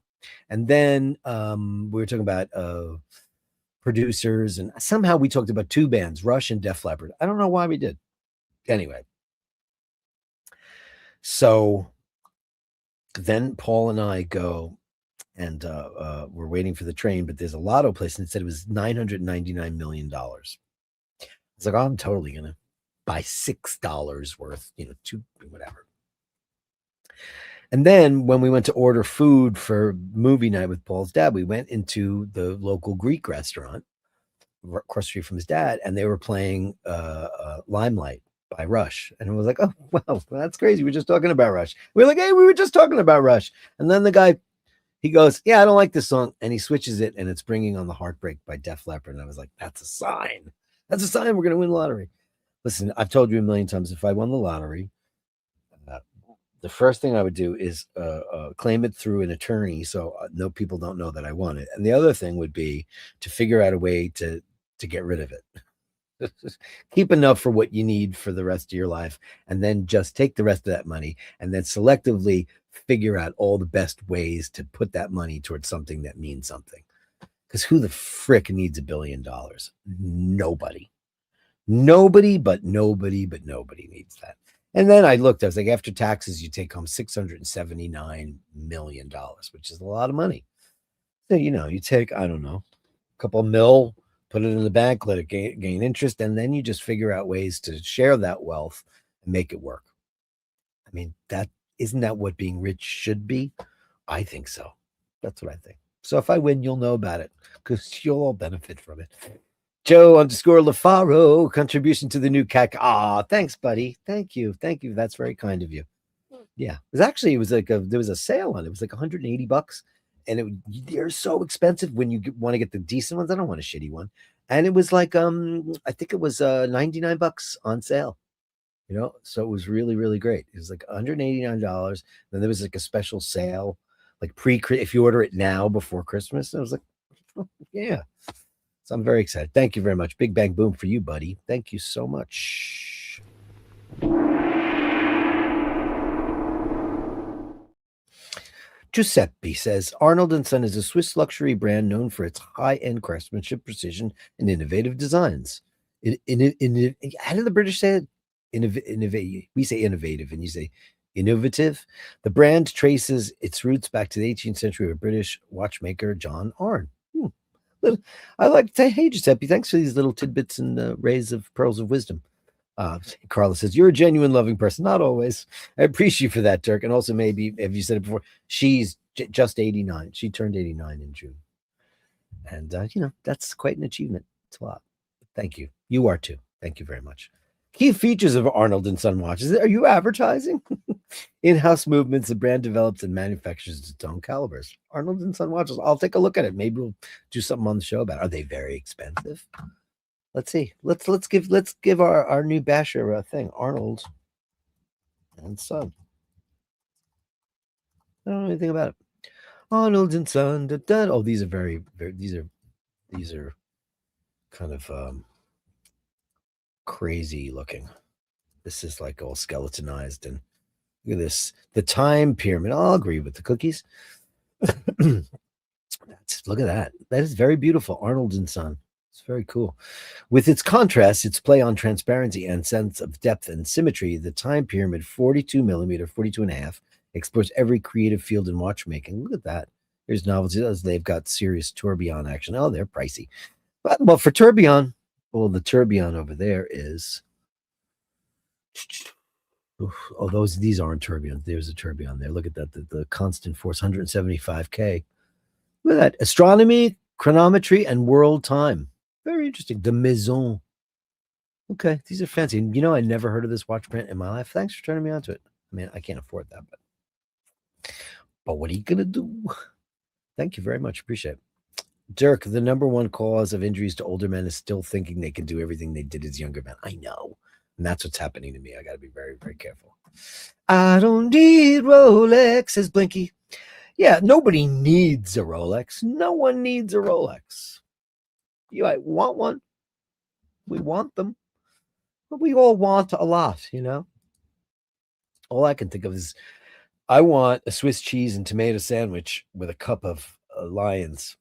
And then we were talking about producers, and somehow we talked about two bands, Rush and Def Leppard. I don't know why we did. Anyway, so then Paul and I go, and we're waiting for the train, but there's a lotto place, and it said it was $999 million. It's like, oh, I'm totally gonna buy $6 worth, two, whatever. And then when we went to order food for movie night with Paul's dad, we went into the local Greek restaurant across the street from his dad, and they were playing Limelight by Rush. And it was like, oh, wow, that's crazy. We're just talking about Rush. We're like, hey, we were just talking about Rush. And then the guy, he goes, yeah, I don't like this song. And he switches it, and it's Bringing on the Heartbreak by Def Leppard. And I was like, that's a sign. That's a sign we're going to win the lottery. Listen, I've told you a million times, if I won the lottery, the first thing I would do is claim it through an attorney so no people don't know that I won it. And the other thing would be to figure out a way to get rid of it. Keep enough for what you need for the rest of your life, and then just take the rest of that money and then selectively figure out all the best ways to put that money towards something that means something. Because who the frick needs $1 billion? Nobody. Nobody needs that. And then I looked, I was like, after taxes, you take home $679 million, which is a lot of money. So, you take, I don't know, a couple mil, put it in the bank, let it gain interest, and then you just figure out ways to share that wealth and make it work. I mean, isn't that what being rich should be? I think so. That's what I think. So if I win, you'll know about it because you'll all benefit from it. Joe_LaFaro, contribution to the new CAC. Ah, thanks, buddy. Thank you. That's very kind of you. Yeah, it was like there was a sale on it. It was like $180, and they're so expensive when you want to get the decent ones. I don't want a shitty one. And it was like I think it was $99 on sale. So it was really, really great. It was like $189. Then there was like a special sale, like if you order it now before Christmas. I was like, oh, yeah. So I'm very excited. Thank you very much. Big bang boom for you, buddy. Thank you so much. Giuseppe says Arnold & Son is a Swiss luxury brand known for its high-end craftsmanship, precision, and innovative designs. How do the British say it? Innovative. We say innovative, and you say innovative. The brand traces its roots back to the 18th century with British watchmaker John Arne. I like to say, hey, Giuseppe, thanks for these little tidbits and rays of pearls of wisdom. Carla says, you're a genuine, loving person. Not always. I appreciate you for that, Dirk. And also, maybe, have you said it before? She's just 89. She turned 89 in June. And, that's quite an achievement. It's a lot. Thank you. You are too. Thank you very much. Key features of Arnold & Son watches. Are you advertising? In-house movements, the brand develops and manufactures its own calibers. Arnold & Son watches. I'll take a look at it. Maybe we'll do something on the show about it. Are they very expensive? Let's see. Let's give our new Basher a thing. Arnold & Son. I don't know anything about it. Arnold & Son. Oh, these are very, very. These are kind of crazy looking. This is like all skeletonized, and look at this. The time pyramid. I'll agree with the cookies. Look at that. That is very beautiful. Arnold & Son. It's very cool. With its contrast, its play on transparency and sense of depth and symmetry, the time pyramid 42 millimeter, 42 and a half, explores every creative field in watchmaking. Look at that. Here's novelties. They've got serious tourbillon action. Oh, they're pricey. But well, for tourbillon, the tourbillon over there is. Oh, these aren't tourbillons. There's a tourbillon there. Look at that. The constant force, 175K. Look at that. Astronomy, chronometry, and world time. Very interesting. The Maison. Okay, these are fancy. And I never heard of this watch brand in my life. Thanks for turning me on to it. I mean, I can't afford that, but what are you gonna do? Thank you very much. Appreciate it. Dirk, the number one cause of injuries to older men is still thinking they can do everything they did as younger men. I know. And that's what's happening to me. I got to be very, very careful. I don't need Rolex, says Blinky. Yeah, nobody needs a Rolex. No one needs a Rolex. You want one? We want them. But we all want a lot, you know? All I can think of is I want a Swiss cheese and tomato sandwich with a cup of Lions,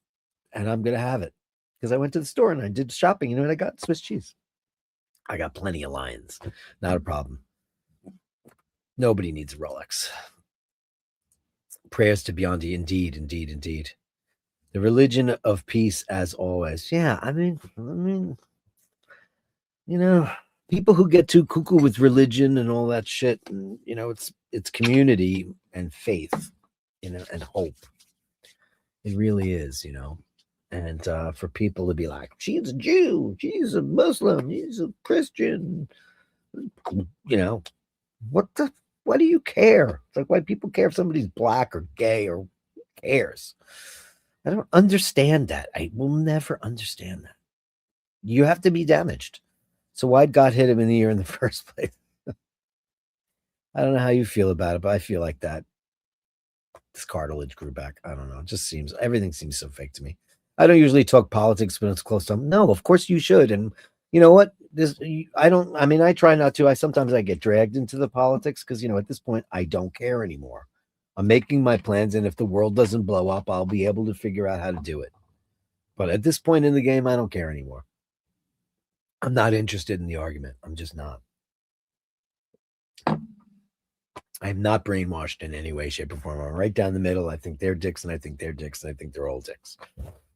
and I'm going to have it because I went to the store and I did shopping. You know what I got? Swiss cheese. I got plenty of Lions. Not a problem. Nobody needs a Rolex. Prayers to Beyond, indeed, indeed, indeed. The religion of peace, as always. Yeah, I mean, you know, people who get too cuckoo with religion and all that shit, and, you know, it's community and faith, you know, and hope. It really is, you know. And for people to be like, she's a Jew, she's a Muslim, she's a Christian, you know, what do you care? It's like why people care if somebody's black or gay or who cares? I don't understand that. I will never understand that. You have to be damaged. So why'd God hit him in the ear in the first place? I don't know how you feel about it, but I feel like that this cartilage grew back. I don't know. It just seems everything seems so fake to me. I don't usually talk politics when it's close to home. No, of course you should. And you know what? I don't. I mean, I try not to. Sometimes I get dragged into the politics because you know at this point I don't care anymore. I'm making my plans, and if the world doesn't blow up, I'll be able to figure out how to do it. But at this point in the game, I don't care anymore. I'm not interested in the argument. I'm just not. I'm not brainwashed in any way, shape, or form. I'm right down the middle. I think they're dicks, and I think they're dicks, and I think they're all dicks.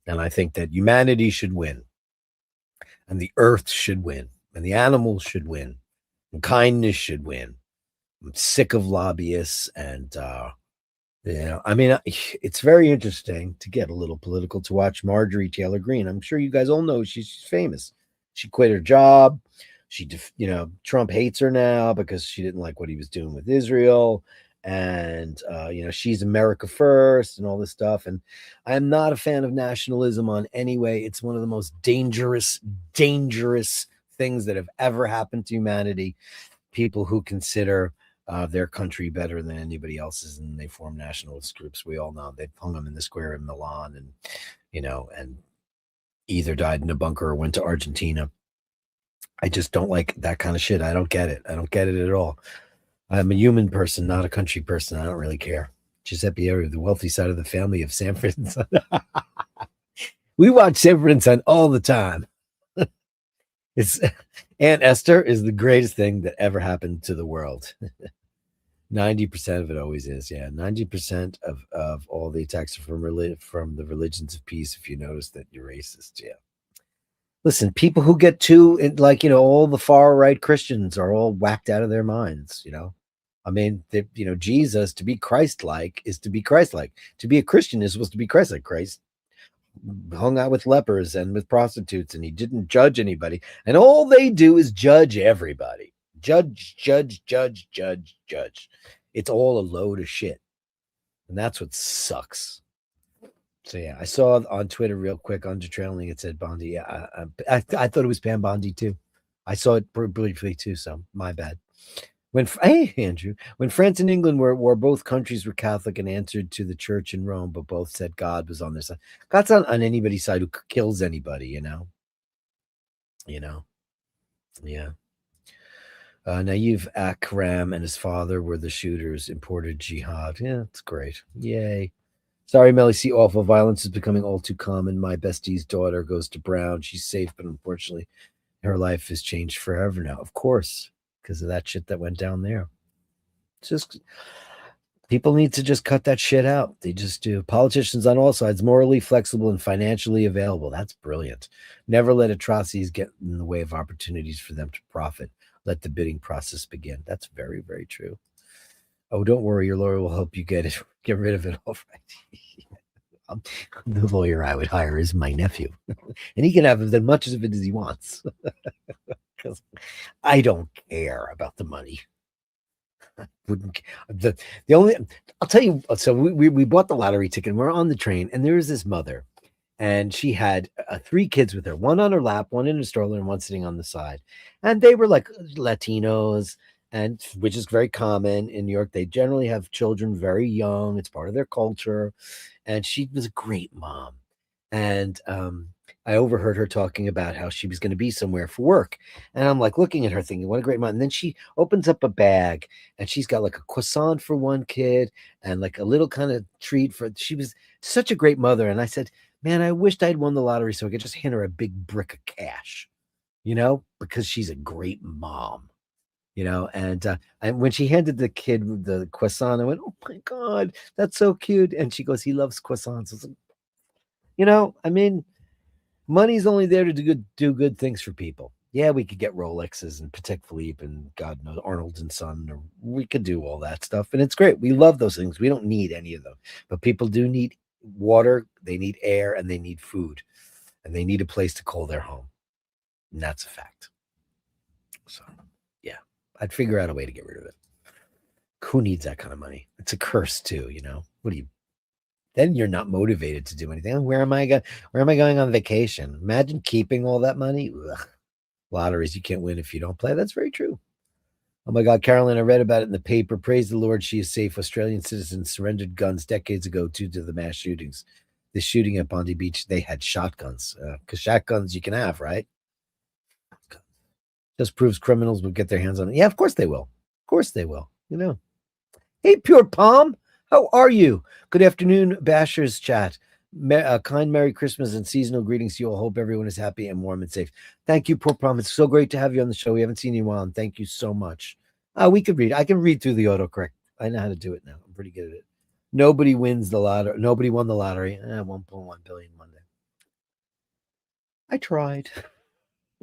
And I think that humanity should win, and the earth should win, and the animals should win, and kindness should win. I'm sick of lobbyists, and you know, I mean, it's very interesting to get a little political to watch Marjorie Taylor Greene. I'm sure you guys all know she's famous. She quit her job. You know, Trump hates her now because she didn't like what he was doing with Israel. And, you know, she's America first and all this stuff. And I'm not a fan of nationalism on any way. It's one of the most dangerous, dangerous things that have ever happened to humanity. People who consider their country better than anybody else's, and they form nationalist groups. We all know they've hung them in the square in Milan, and you know, and either died in a bunker or went to Argentina. I just don't like that kind of shit. I don't get it. I don't get it at all. I'm a human person, not a country person. I don't really care. Giuseppe Eri, the wealthy side of the family of Sanford and Son. We watch Sanford and Son all the time. It's Aunt Esther is the greatest thing that ever happened to the world. 90% of it always is. Yeah. 90% of all the attacks are from the religions of peace. If you notice that you're racist. Yeah. Listen, people who get too like, you know, all the far right Christians are all whacked out of their minds, you know. I mean, you know, Jesus, to be Christ-like is to be Christ-like. To be a Christian is supposed to be Christ-like. Christ hung out with lepers and with prostitutes, and he didn't judge anybody. And all they do is judge everybody. Judge, judge, judge, judge, judge. It's all a load of shit. And that's what sucks. So yeah, I saw on Twitter real quick under trailing it said Bondi. Yeah, I thought it was Pam Bondi too. I saw it briefly too, so my bad. Hey Andrew, when France and England were at war, both countries were Catholic and answered to the church in Rome, but both said God was on their side. God's not on anybody's side who kills anybody, you know. You know, yeah. Naive Akram and his father were the shooters. Imported jihad. Yeah, it's great. Yay. Sorry, Melly. See, awful violence is becoming all too common. My bestie's daughter goes to Brown. She's safe, but unfortunately, her life has changed forever now. Of course, because of that shit that went down there. It's just people need to just cut that shit out. They just do. Politicians on all sides, morally flexible and financially available. That's brilliant. Never let atrocities get in the way of opportunities for them to profit. Let the bidding process begin. That's very, very true. Oh, don't worry. Your lawyer will help you get rid of it. All right. The lawyer I would hire is my nephew. And he can have as much of it as he wants. Because I don't care about the money. Wouldn't the only I'll tell you. So we bought the lottery ticket. And we're on the train, and there was this mother, and she had 3 kids with her, one on her lap, one in a stroller, and one sitting on the side. And they were like Latinos, and which is very common in New York. They generally have children very young. It's part of their culture. And she was a great mom. And I overheard her talking about how she was going to be somewhere for work. And I'm like looking at her thinking, what a great mom. And then she opens up a bag and she's got like a croissant for one kid and like a little kind of treat for, she was such a great mother. And I said, man, I wished I'd won the lottery so I could just hand her a big brick of cash, because she's a great mom. And when she handed the kid the croissant, I went, "Oh my god, that's so cute!" And she goes, "He loves croissants." I was like, I mean, money's only there to do good things for people. Yeah, we could get Rolexes and Patek Philippe and God knows Arnold and Son, or we could do all that stuff, and it's great. We love those things. We don't need any of them, but people do need water, they need air, and they need food, and they need a place to call their home, and that's a fact. So, yeah, I'd figure out a way to get rid of it. Who needs that kind of money? It's a curse too, What do you? Then you're not motivated to do anything. Where am I going? Where am I going on vacation? Imagine keeping all that money. Ugh. Lotteries you can't win if you don't play. That's very true. Oh my God, Carolyn, I read about it in the paper. Praise the Lord, she is safe. Australian citizens surrendered guns decades ago due to the mass shootings. The shooting at Bondi Beach, they had shotguns. Because shotguns you can have, right? Just proves criminals will get their hands on it. Yeah, of course they will. Of course they will. Hey, Pure Palm, how are you? Good afternoon, Bashers chat. Kind Merry Christmas and seasonal greetings to you all. Hope everyone is happy and warm and safe. Thank you, Pure Palm. It's so great to have you on the show. We haven't seen you in a while, and thank you so much. We could read. I can read through the autocorrect. I know how to do it now. I'm pretty good at it. Nobody wins the lottery. Nobody won the lottery. 1.1 billion Monday. I tried.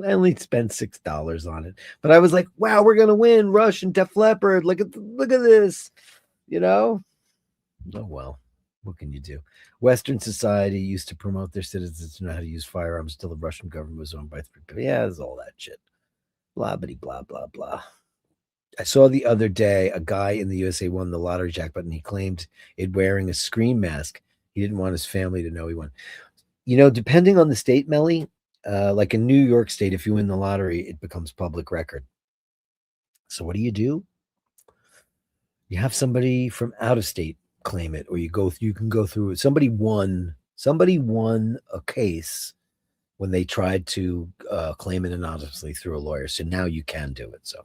I only spent $6 on it, but I was like, "Wow, we're gonna win!" Rush and Def Leppard. Look at this. Oh well, what can you do? Western society used to promote their citizens to know how to use firearms until the Russian government was owned by three people. Yeah, there's all that shit. Blah bitty blah blah blah. I saw the other day a guy in the USA won the lottery jackpot, and he claimed it wearing a screen mask. He didn't want his family to know he won. Depending on the state, Melly, like in New York State, if you win the lottery, it becomes public record. So what do? You have somebody from out of state claim it, or you can go through it. Somebody won a case when they tried to claim it anonymously through a lawyer. So now you can do it. So,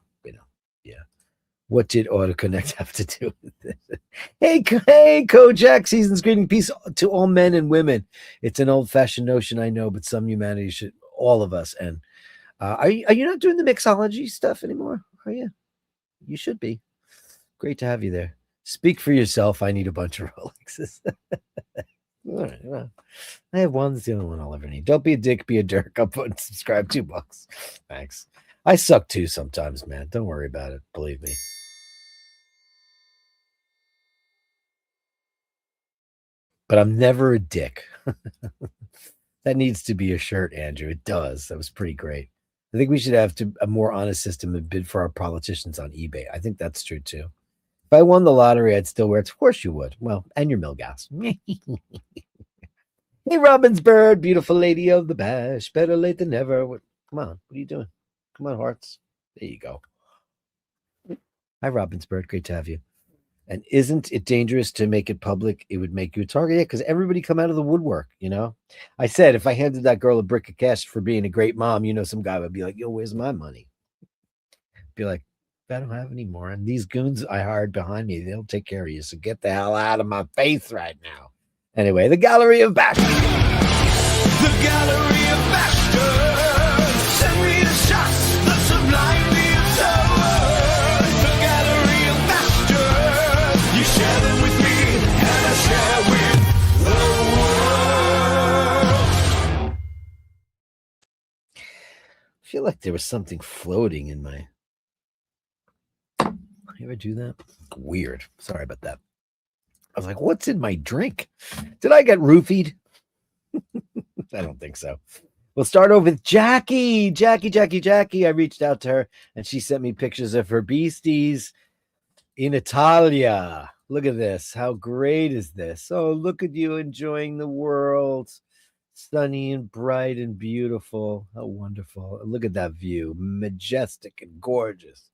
yeah. What did AutoConnect have to do with it? Hey, Kojak, season's greeting, peace to all men and women. It's an old-fashioned notion, I know, but some humanity should, all of us. And are you not doing the mixology stuff anymore? Are you? You should be. Great to have you there. Speak for yourself. I need a bunch of Rolexes. All right, well, I have one. That's the only one I'll ever need. Don't be a dick, be a Dirk. I'll put and subscribe $2. Thanks. I suck too sometimes, man. Don't worry about it. Believe me. But I'm never a dick. That needs to be a shirt, Andrew. It does. That was pretty great. I think we should have a more honest system and bid for our politicians on eBay. I think that's true too. If I won the lottery, I'd still wear it. Of course you would. Well, and your Milgas. Hey, Robin's Bird, beautiful lady of the bash. Better late than never. Come on. What are you doing? Come on, hearts. There you go. Hi, Robin's Bird. Great to have you. And isn't it dangerous to make it public? It would make you a target. Yeah, because everybody come out of the woodwork, I said, if I handed that girl a brick of cash for being a great mom, some guy would be like, yo, where's my money? Be like, I don't have any more. And these goons I hired behind me, they'll take care of you. So get the hell out of my face right now. Anyway, the Gallery of Bashtards. The Gallery of Bashtards. Send me the shots, the sublime, the absurd. The Gallery of Bashtards. You share them with me, and I share with the world. I feel like there was something floating in my... You ever do that? Weird. Sorry about that. I was like, what's in my drink? Did I get roofied? I don't think so. We'll start over with Jackie. Jackie. I reached out to her and she sent me pictures of her beasties in Italia. Look at this. How great is this? Oh, look at you enjoying the world. Sunny and bright and beautiful. How wonderful. Look at that view. Majestic and gorgeous.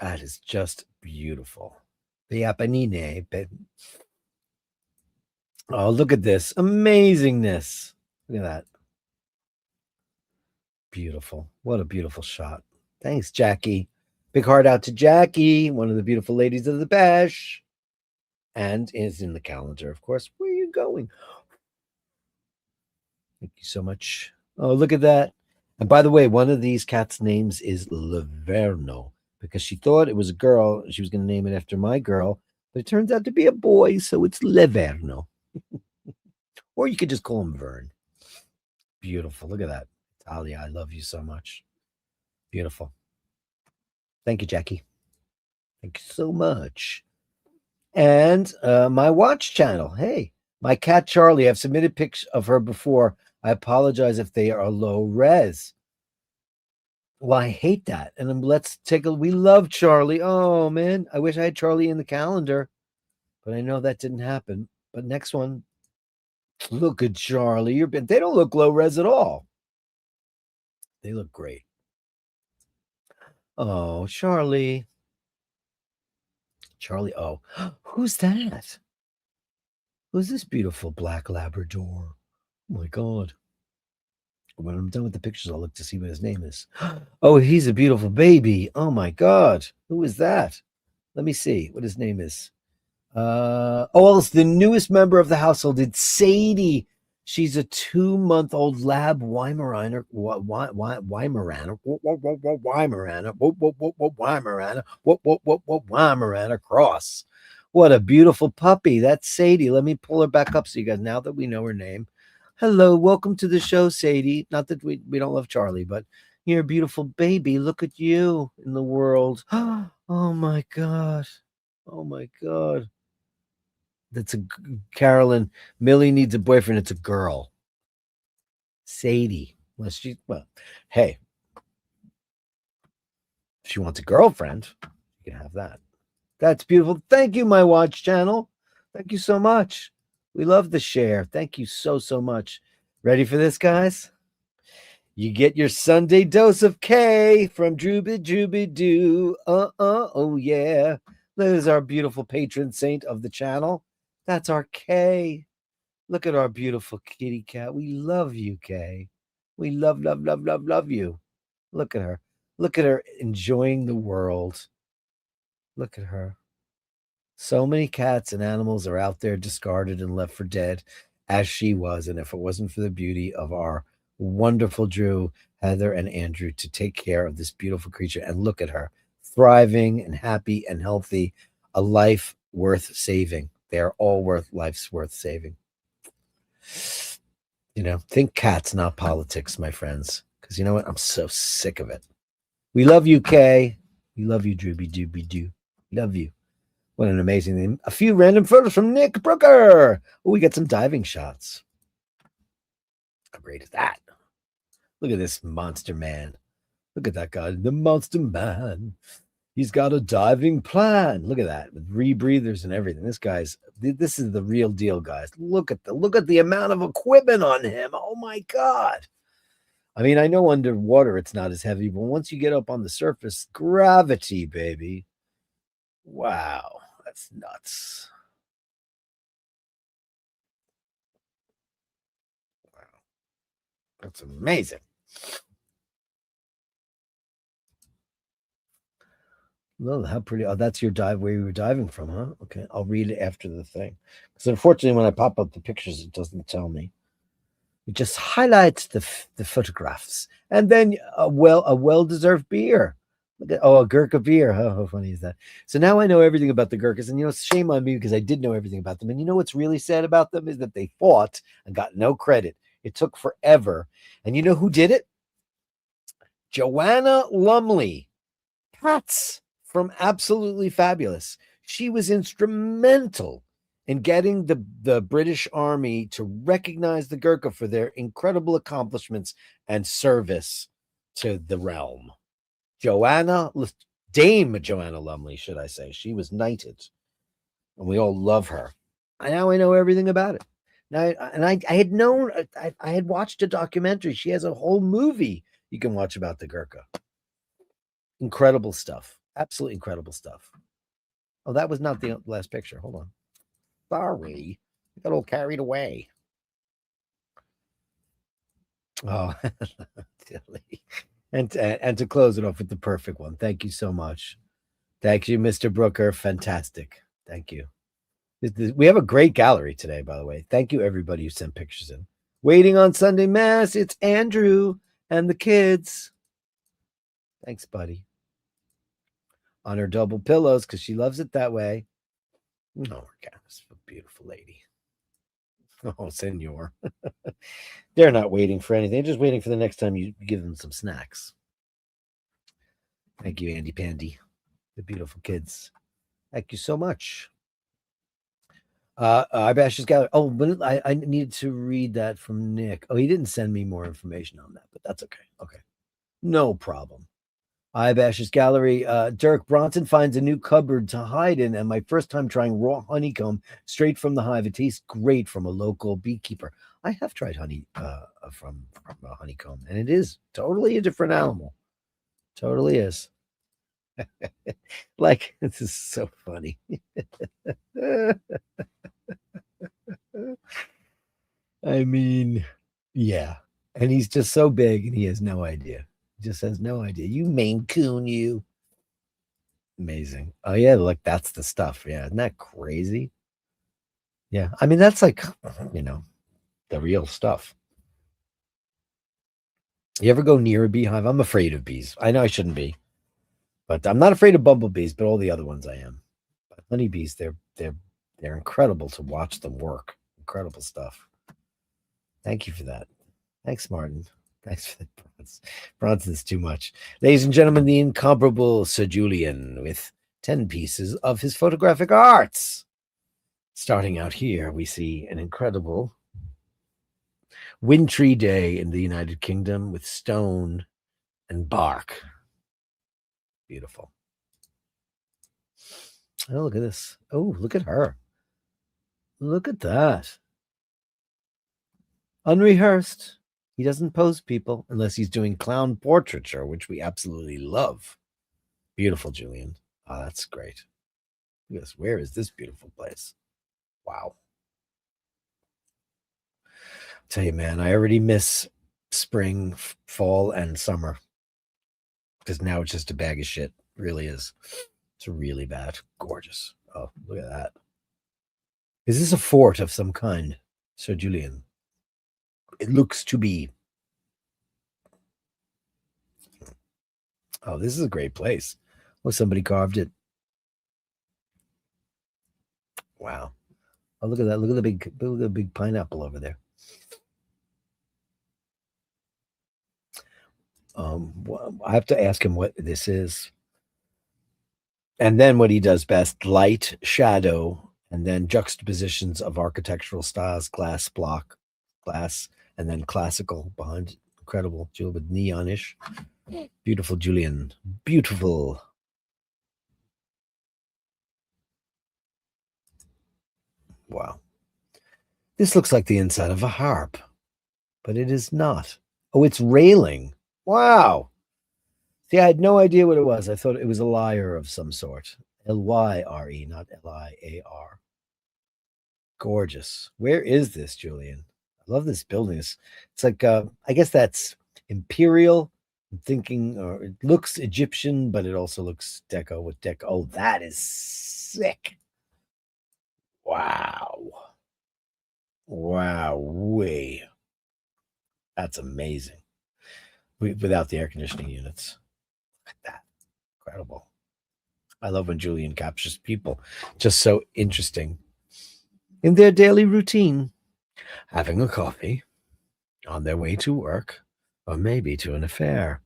That is just beautiful. The Apennine. Oh, look at this. Amazingness. Look at that. Beautiful. What a beautiful shot. Thanks, Jackie. Big heart out to Jackie, one of the beautiful ladies of the bash. And is in the calendar, of course. Where are you going? Thank you so much. Oh, look at that. And by the way, one of these cats' names is Laverno because she thought it was a girl. She was going to name it after my girl, but it turns out to be a boy, so it's Laverno. Or you could just call him Vern. Beautiful. Look at that. Talia, I love you so much. Beautiful. Thank you, Jackie. Thank you so much. And my watch channel. Hey, my cat Charlie. I've submitted pics of her before. I apologize if they are low res. Well, I hate that. And let's take a. We love Charlie. Oh man, I wish I had Charlie in the calendar, but I know that didn't happen. But next one, look at Charlie. They don't look low res at all. They look great. Oh, Charlie. Charlie. Oh, who's that? Who's this beautiful black Labrador? Oh my God. When I'm done with the pictures, I'll look to see what his name is. Oh, he's a beautiful baby. Oh my God. Who is that? Let me see what his name is. Oh, it's the newest member of the household. It's Sadie. She's a 2-month-old lab Weimaraner, Weimaraner, Weimaraner cross. What a beautiful puppy. That's Sadie. Let me pull her back up so you guys, now that we know her name. Hello, welcome to the show, Sadie. Not that we don't love Charlie, but you're a beautiful baby. Look at you in the world. Oh my God. Oh my God. That's a Carolyn. Millie needs a boyfriend. It's a girl. Sadie. Well, hey, if she wants a girlfriend, you can have that. That's beautiful. Thank you, my watch channel. Thank you so much. We love the share. Thank you so much. Ready for this, guys? You get your Sunday dose of K from Drooby Doo. Oh yeah. That is our beautiful patron saint of the channel. That's our K. Look at our beautiful kitty cat. We love you, Kay. We love you. Look at her. Look at her enjoying the world. Look at her. So many cats and animals are out there discarded and left for dead, as she was. And if it wasn't for the beauty of our wonderful Drew, Heather, and Andrew to take care of this beautiful creature, and look at her thriving and happy and healthy, a life worth saving. They are all life's worth saving. You know, think cats, not politics, my friends. Because you know what? I'm so sick of it. We love you, Kay. We love you, Drooby Dooby Doo. Love you. What an amazing thing. A few random photos from Nick Brooker. Oh, we got some diving shots. How great is that? Look at this monster man. Look at that guy, the monster man. He's got a diving plan. Look at that, with rebreathers and everything. This is the real deal, guys. Look at the amount of equipment on him. Oh my God. I mean, I know underwater it's not as heavy, but once you get up on the surface, gravity, baby. Wow, that's nuts. Wow, that's amazing. Well, how pretty. Oh, that's your dive where you were diving from, huh? Okay, I'll read it after the thing. Because unfortunately, when I pop up the pictures, it doesn't tell me. It just highlights the photographs, and then a well-deserved beer. Look at a Gurkha beer. How funny is that? So now I know everything about the Gurkhas, and shame on me because I did know everything about them. And you know what's really sad about them is that they fought and got no credit. It took forever, and you know who did it? Joanna Lumley, Pats from Absolutely Fabulous. She was instrumental in getting the British Army to recognize the Gurkha for their incredible accomplishments and service to the realm. Dame Joanna Lumley, should I say. She was knighted, and we all love her. And now I know everything about it. Now, and I had known, I had watched a documentary. She has a whole movie you can watch about the Gurkha. Incredible stuff. Absolutely incredible stuff. Oh, that was not the last picture. Hold on. Sorry. I got all carried away. Oh, Tilly. And to close it off with the perfect one. Thank you so much. Thank you, Mr. Brooker. Fantastic. Thank you. We have a great gallery today, by the way. Thank you, everybody who sent pictures in. Waiting on Sunday Mass. It's Andrew and the kids. Thanks, buddy. On her double pillows because she loves it that way. Oh, God, this is a beautiful lady. Oh, senor. They're not waiting for anything. They're just waiting for the next time you give them some snacks. Thank you, Andy Pandy. The beautiful kids. Thank you so much. Ibash's Gallery. Oh, but I needed to read that from Nick. Oh, he didn't send me more information on that, but that's okay. Okay. No problem. Ibash's Gallery. Dirk Bronson finds a new cupboard to hide in, and my first time trying raw honeycomb straight from the hive. It tastes great from a local beekeeper. I have tried honey from a honeycomb, and it is totally a different animal. Totally is. Like, this is so funny. I mean, yeah. And he's just so big and he has no idea. He just has no idea. You Maine Coon, you. Amazing. Oh, yeah. Like, that's the stuff. Yeah. Isn't that crazy? Yeah. I mean, that's like, the real stuff. You ever go near a beehive? I'm afraid of bees. I know I shouldn't be, but I'm not afraid of bumblebees, but all the other ones I am. But honeybees, they're incredible to watch them work. Incredible stuff. Thank you for that. Thanks, Martin. Thanks for that. Bronson's too much. Ladies and gentlemen, the incomparable Sir Julian with 10 pieces of his photographic arts. Starting out here, we see an incredible wintry day in the United Kingdom with stone and bark. Beautiful. Oh, look at this. Oh, look at her. Look at that. Unrehearsed. He doesn't pose people unless he's doing clown portraiture, which we absolutely love. Beautiful, Julian. Oh, that's great. Yes, where is this beautiful place? Wow. I'll tell you, man, I already miss spring, fall, and summer. Because now it's just a bag of shit. It really is. It's really bad. Gorgeous. Oh, look at that. Is this a fort of some kind, Sir Julian? It looks to be. Oh, this is a great place. Oh, somebody carved it. Wow. Oh, look at that. Look at the big pineapple over there. I have to ask him what this is. And then what he does best, light, shadow, and then juxtapositions of architectural styles, glass, block, glass, and then classical behind. Incredible. Jewel with neonish. Beautiful, Julian. Beautiful. Wow. This looks like the inside of a harp, but it is not. Oh, it's railing. Wow. See, I had no idea what it was. I thought it was a lyre of some sort. Lyre, not Liar. Gorgeous. Where is this, Julian? I love this building. It's like, I guess that's imperial. I'm thinking, or it looks Egyptian, but it also looks deco with deco. Oh, that is sick. Wow. Wow. Way. That's amazing. Without the air conditioning units. Look at that. Incredible. I love when Julian captures people. Just so interesting. In their daily routine, having a coffee, on their way to work, or maybe to an affair,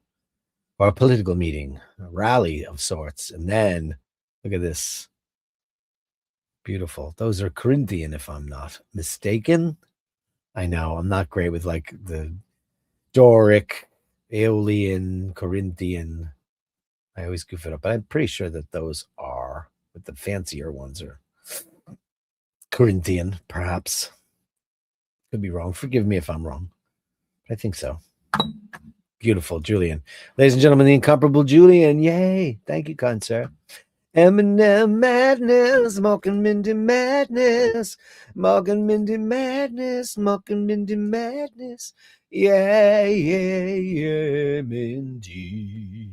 or a political meeting, a rally of sorts. And then, look at this. Beautiful. Those are Corinthian, if I'm not mistaken. I know, I'm not great with like the Doric, Aeolian, Corinthian. I always goof it up, but I'm pretty sure that those are, but the fancier ones are Corinthian, perhaps. Could be wrong. Forgive me if I'm wrong. I think so. Beautiful, Julian. Ladies and gentlemen, the incomparable Julian. Yay. Thank you, kind sir. Eminem madness, Morgan Mindy madness, Morgan Mindy madness, Morgan Mindy madness. Yeah, yeah, yeah, Mindy.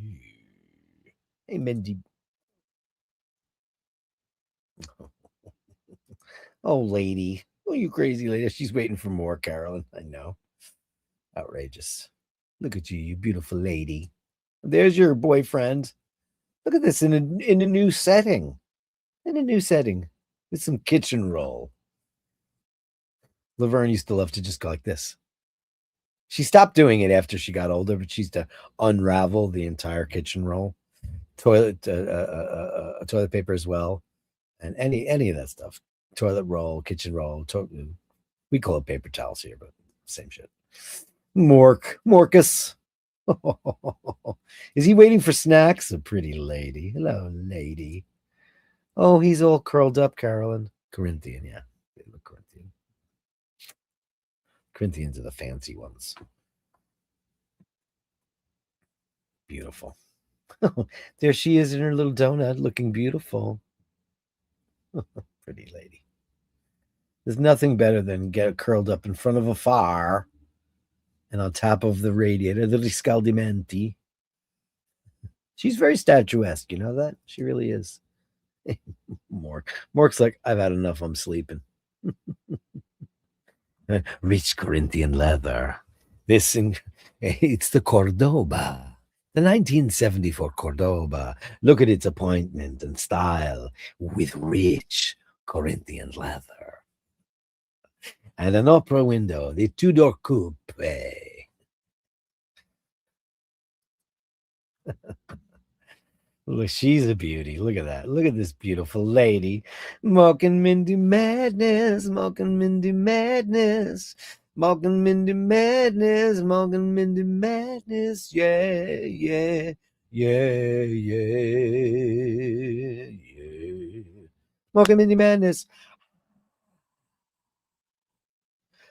Hey, Mindy. Oh, lady. Oh, you crazy lady. She's waiting for more, Carolyn. I know. Outrageous. Look at you, you beautiful lady. There's your boyfriend. Look at this in a new setting. In a new setting. With some kitchen roll. Laverne used to love to just go like this. She stopped doing it after she got older, but she used to unravel the entire kitchen roll, toilet paper as well, and any of that stuff. Toilet roll, kitchen roll. We call it paper towels here, but same shit. Morcus. Is he waiting for snacks? A pretty lady. Hello, lady. Oh, he's all curled up, Carolyn. Corinthian, yeah. They look Corinthian. Corinthians are the fancy ones. Beautiful. There she is in her little donut, looking beautiful. Pretty lady. There's nothing better than get curled up in front of a fire and on top of the radiator, the riscaldamenti. She's very statuesque, you know that? She really is. Mork's like, I've had enough, I'm sleeping. Rich Corinthian leather. It's the Cordoba. The 1974 Cordoba. Look at its appointment and style with rich Corinthian leather. And an opera window, the two-door coupe. Look, she's a beauty. Look at that. Look at this beautiful lady. Morgan Mindy madness. Morgan Mindy madness. Morgan Mindy madness. Morgan Mindy madness. Yeah, yeah, yeah, yeah, yeah. Morgan Mindy madness.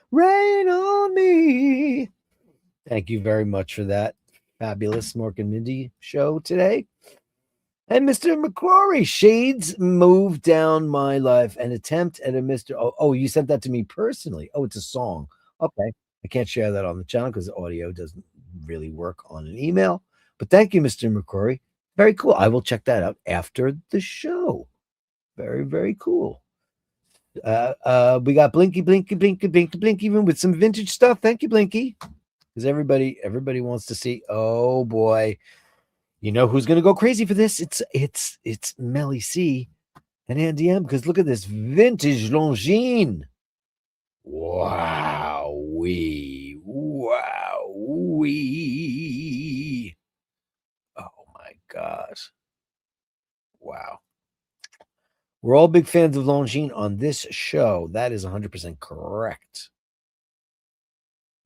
Rain on me. Thank you very much for that fabulous Morgan Mindy show today. And Mr. McCrory, shades move down my life. An attempt at a Mr. Oh, you sent that to me personally. Oh, it's a song. Okay. I can't share that on the channel because the audio doesn't really work on an email. But thank you, Mr. McCrory. Very cool. I will check that out after the show. Very, very cool. We got Blinky, Blinky, Blinky, Blinky, Blinky, even with some vintage stuff. Thank you, Blinky. Because everybody wants to see. Oh boy. You know who's going to go crazy for this? It's Melly C and Andy M. Because look at this vintage Longines. Wow, wee. Oh my gosh. Wow. We're all big fans of Longines on this show. That is 100% correct.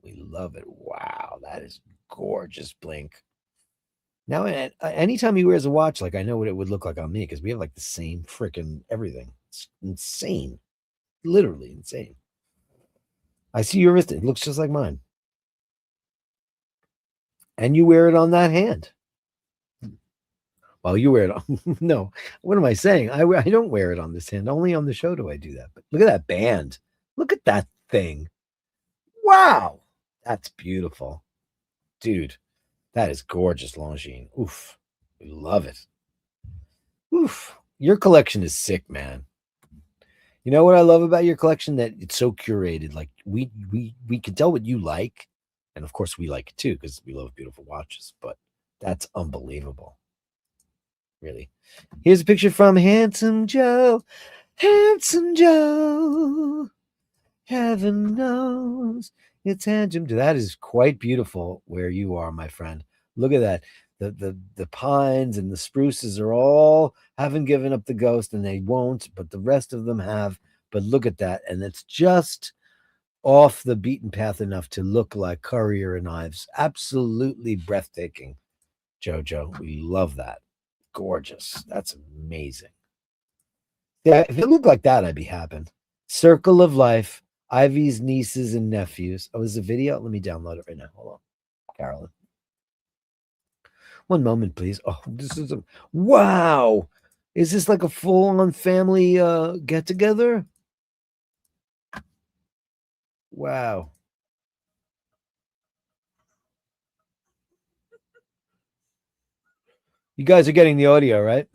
We love it. Wow, that is gorgeous, Blink. Now, anytime he wears a watch, like I know what it would look like on me because we have like the same freaking everything. It's insane, literally insane. I see your wrist; it looks just like mine, and you wear it on that hand. Well, you wear it on. No, what am I saying? I don't wear it on this hand. Only on the show do I do that. But look at that band. Look at that thing. Wow, that's beautiful, dude. That is gorgeous, Longines. Oof. We love it. Oof. Your collection is sick, man. You know what I love about your collection? That it's so curated. Like we can tell what you like. And of course we like it too, because we love beautiful watches. But that's unbelievable. Really. Here's a picture from Handsome Joe. Handsome Joe. Heaven knows it's handsome. That is quite beautiful where you are, my friend. Look at that. The pines and the spruces are all haven't given up the ghost, and they won't, but the rest of them have. But look at that. And it's just off the beaten path enough to look like Currier and Ives. Absolutely breathtaking, Jojo. We love that. Gorgeous. That's amazing. Yeah, if it looked like that, I'd be happy. Circle of Life. Ivy's nieces and nephews. Oh, is a video? Let me download it right now. Hold on, Carolyn. One moment, please. Oh, this is a wow. Is this like a full-on family get-together? Wow. You guys are getting the audio, right?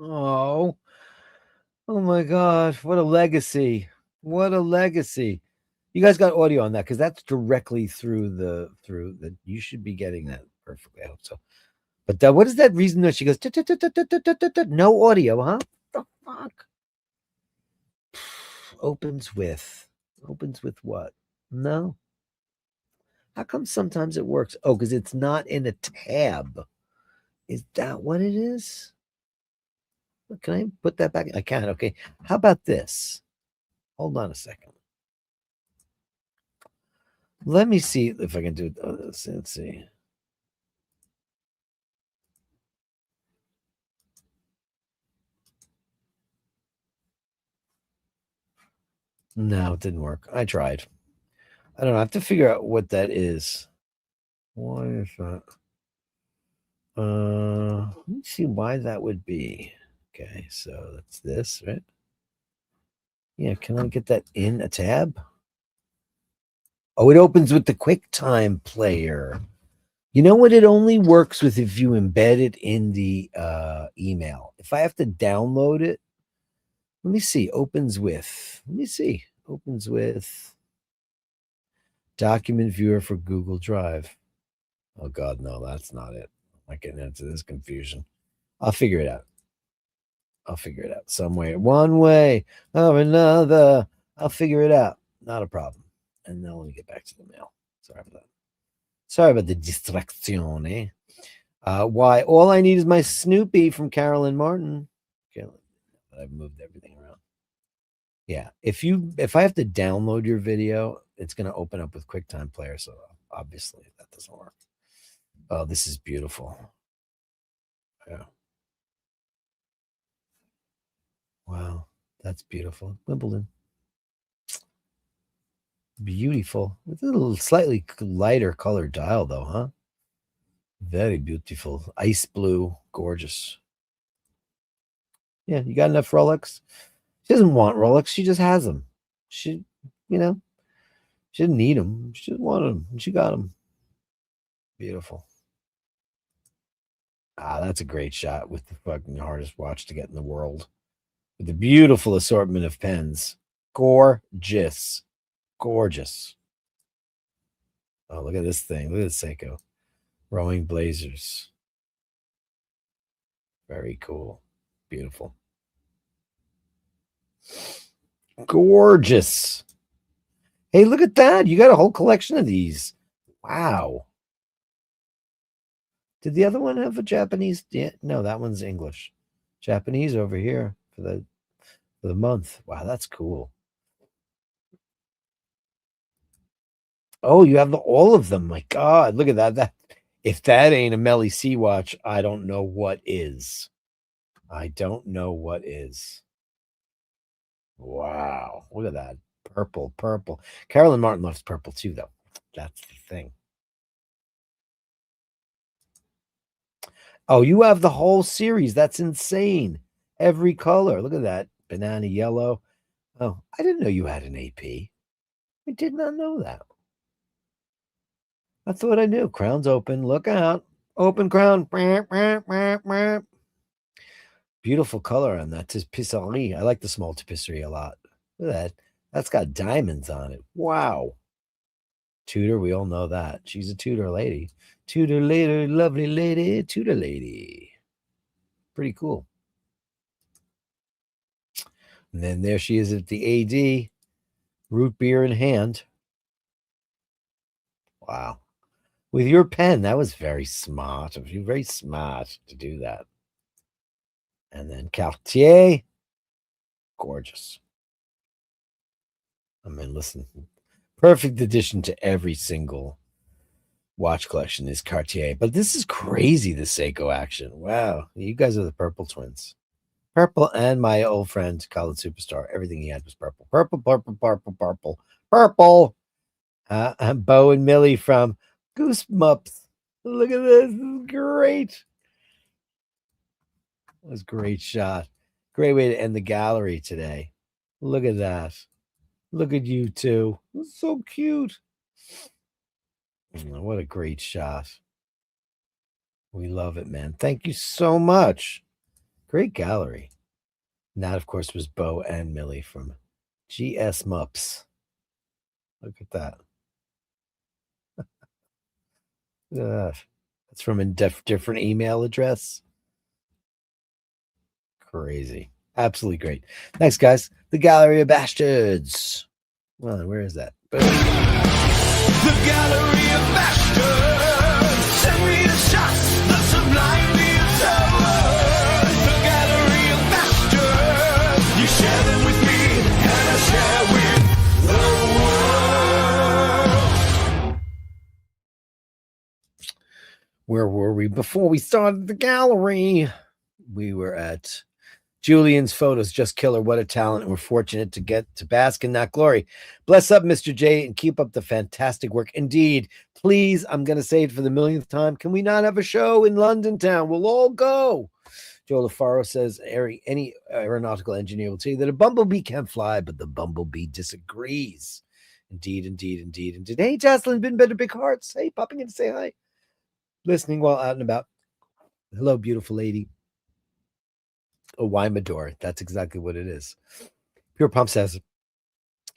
Oh. Oh my gosh, what a legacy. What a legacy. You guys got audio on that because that's directly through the you should be getting that perfectly. I hope so. But what is that reason that she goes no audio, huh? The fuck? Opens with what? No. How come sometimes it works? Oh, because it's not in a tab. Is that what it is? Can I put that back? I can. Okay. How about this? Hold on a second. Let me see if I can do this. Let's see. No, it didn't work. I tried. I don't know. I have to figure out what that is. Why is that? Let me see why that would be. Okay, so that's this, right? Yeah, can I get that in a tab? Oh, it opens with the QuickTime player. You know what? It only works with if you embed it in the email. If I have to download it, let me see. Opens with. Let me see. Opens with document viewer for Google Drive. Oh God, no, that's not it. I'm not getting into this confusion. I'll figure it out. I'll figure it out some way, one way or another. I'll figure it out. Not a problem. And now let me get back to the mail. Sorry about that. Sorry about the distraction. Why? All I need is my Snoopy from Carolyn Martin. Okay, I've moved everything around. Yeah, if I have to download your video, it's going to open up with QuickTime Player. So obviously that doesn't work. Oh, this is beautiful. Yeah. Wow, that's beautiful. Wimbledon. Beautiful. With a little slightly lighter color dial, though, huh? Very beautiful. Ice blue. Gorgeous. Yeah, you got enough Rolex? She doesn't want Rolex. She just has them. She, you know, she didn't need them. She just wanted them. And she got them. Beautiful. Ah, that's a great shot with the fucking hardest watch to get in the world. With the beautiful assortment of pens. Gorgeous. Gorgeous. Oh, look at this thing. Look at this Seiko. Rowing blazers. Very cool. Beautiful. Gorgeous. Hey, look at that. You got a whole collection of these. Wow. Did the other one have a Japanese? Yeah, no, that one's English. Japanese over here for the month. Wow, that's cool. Oh, you have all of them. My God, look at that. That if that ain't a Melly C watch, I don't know what is. I don't know what is. Wow, look at that. Purple, purple. Carolyn Martin loves purple too, though. That's the thing. Oh, you have the whole series. That's insane. Every color. Look at that. Banana yellow. Oh, I didn't know you had an AP. I did not know that. I thought I knew. Crown's open. Look out. Open crown. Beautiful color on that tapisserie. I like the small tapisserie a lot. Look at that. That's got diamonds on it. Wow. Tudor, we all know that. She's a Tudor lady. Tudor lady, lovely lady, Tudor lady. Pretty cool. And then there she is at the AD, root beer in hand. Wow. With your pen, that was very smart of you. Very smart to do that. And then Cartier. Gorgeous. I mean, listen, perfect addition to every single watch collection is Cartier. But this is crazy, the Seiko action. Wow. You guys are the purple twins. Purple, and my old friend, College Superstar. Everything he had was purple. Purple, purple, purple, purple, purple. Bo and Millie from Goosebumps. Look at this. This is great. That was a great shot. Great way to end the gallery today. Look at that. Look at you two. It's so cute. What a great shot. We love it, man. Thank you so much. Great gallery. And that, of course, was Bo and Millie from GS Mups. Look at that. That's from a different email address. Crazy. Absolutely great. Thanks, guys. The Gallery of Bastards. Well, where is that? Boom. The Gallery of Bashtards. Send me the shots, the sublime terror. The Gallery of Bashtards. You share them with me, and I share with the world. Where were we before we started the gallery? We were at Julian's photos, just killer. What a talent. And we're fortunate to get to bask in that glory. Bless up, Mr. J, and keep up the fantastic work. Indeed. Please, I'm going to say it for the millionth time. Can we not have a show in London town? We'll all go. Joe LaFaro says, any aeronautical engineer will tell you that a bumblebee can fly, but the bumblebee disagrees. Indeed, indeed, indeed, indeed. Hey, Jocelyn, been better big hearts. Hey, popping in to say hi. Listening while out and about. Hello, beautiful lady. A Wymador. That's exactly what it is. Pure Pump says,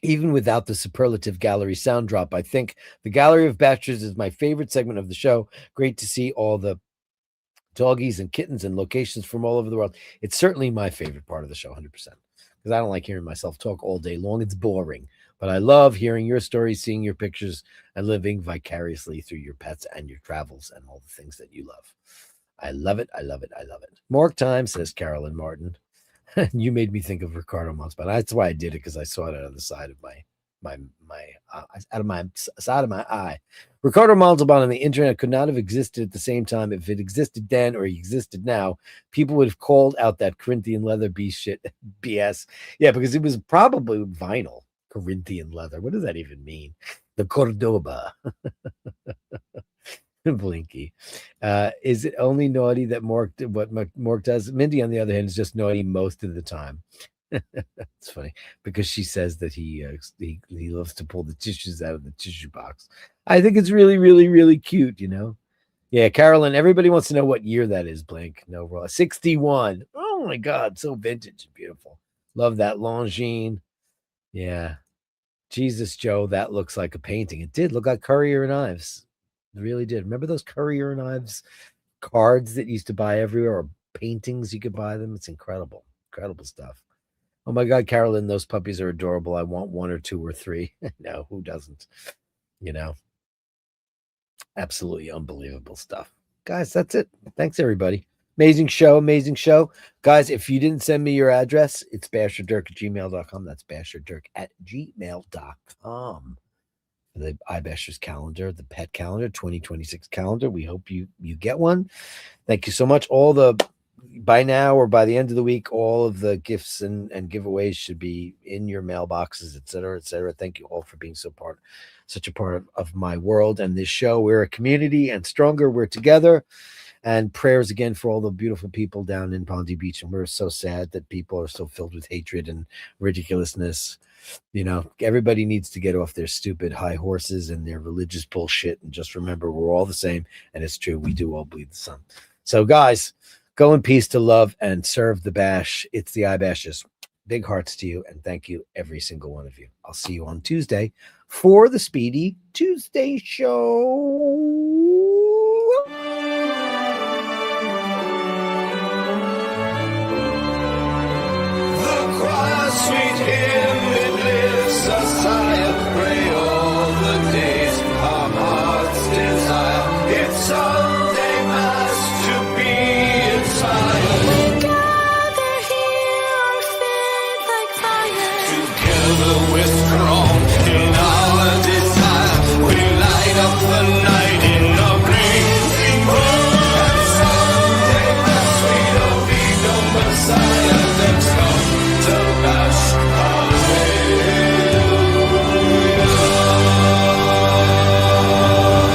even without the superlative gallery sound drop, I think the Gallery of Bastards is my favorite segment of the show. Great to see all the doggies and kittens and locations from all over the world. It's certainly my favorite part of the show, 100%. Because I don't like hearing myself talk all day long. It's boring. But I love hearing your stories, seeing your pictures, and living vicariously through your pets and your travels and all the things that you love. I love it. I love it. I love it. Morgue time, says Carolyn Martin. You made me think of Ricardo Montalban. That's why I did it, because I saw it out of the side of my side of my eye. Ricardo Montalban on the internet could not have existed at the same time. If it existed then or existed now, people would have called out that Corinthian leather BS. Yeah, because it was probably vinyl. Corinthian leather. What does that even mean? The Cordoba. Blinky. Is it only naughty that Mork does? Mindy, on the other hand, is just naughty most of the time. It's funny because she says that he loves to pull the tissues out of the tissue box. I think it's really, really, really cute, you know. Yeah, Carolyn, everybody wants to know what year that is, Blink. No, 61. Oh my God, so vintage and beautiful. Love that Longines. Yeah. Jesus, Joe, that looks like a painting. It did look like Currier knives. It really did. Remember those Currier knives cards that you used to buy everywhere, or paintings you could buy them? It's incredible. Incredible stuff. Oh my God, Carolyn, those puppies are adorable. I want 1 or 2 or 3. No, who doesn't? You know, absolutely unbelievable stuff. Guys, that's it. Thanks, everybody. Amazing show. Amazing show. Guys, if you didn't send me your address, it's basherdirk@gmail.com. That's basherdirk@gmail.com. The iBashers calendar, the pet calendar, 2026 calendar. We hope you get one. Thank you so much. By now or by the end of the week, all of the gifts and giveaways should be in your mailboxes, et cetera, et cetera. Thank you all for being such a part of my world and this show. We're a community, and stronger we're together. And prayers again for all the beautiful people down in Ponte Beach. And we're so sad that people are so filled with hatred and ridiculousness. You know, everybody needs to get off their stupid high horses and their religious bullshit. And just remember, we're all the same. And it's true. We do all bleed the sun. So, guys, go in peace to love and serve the bash. It's the iBashers. Big hearts to you. And thank you, every single one of you. I'll see you on Tuesday for the Speedy Tuesday show. Sweet hymn, it lifts us up.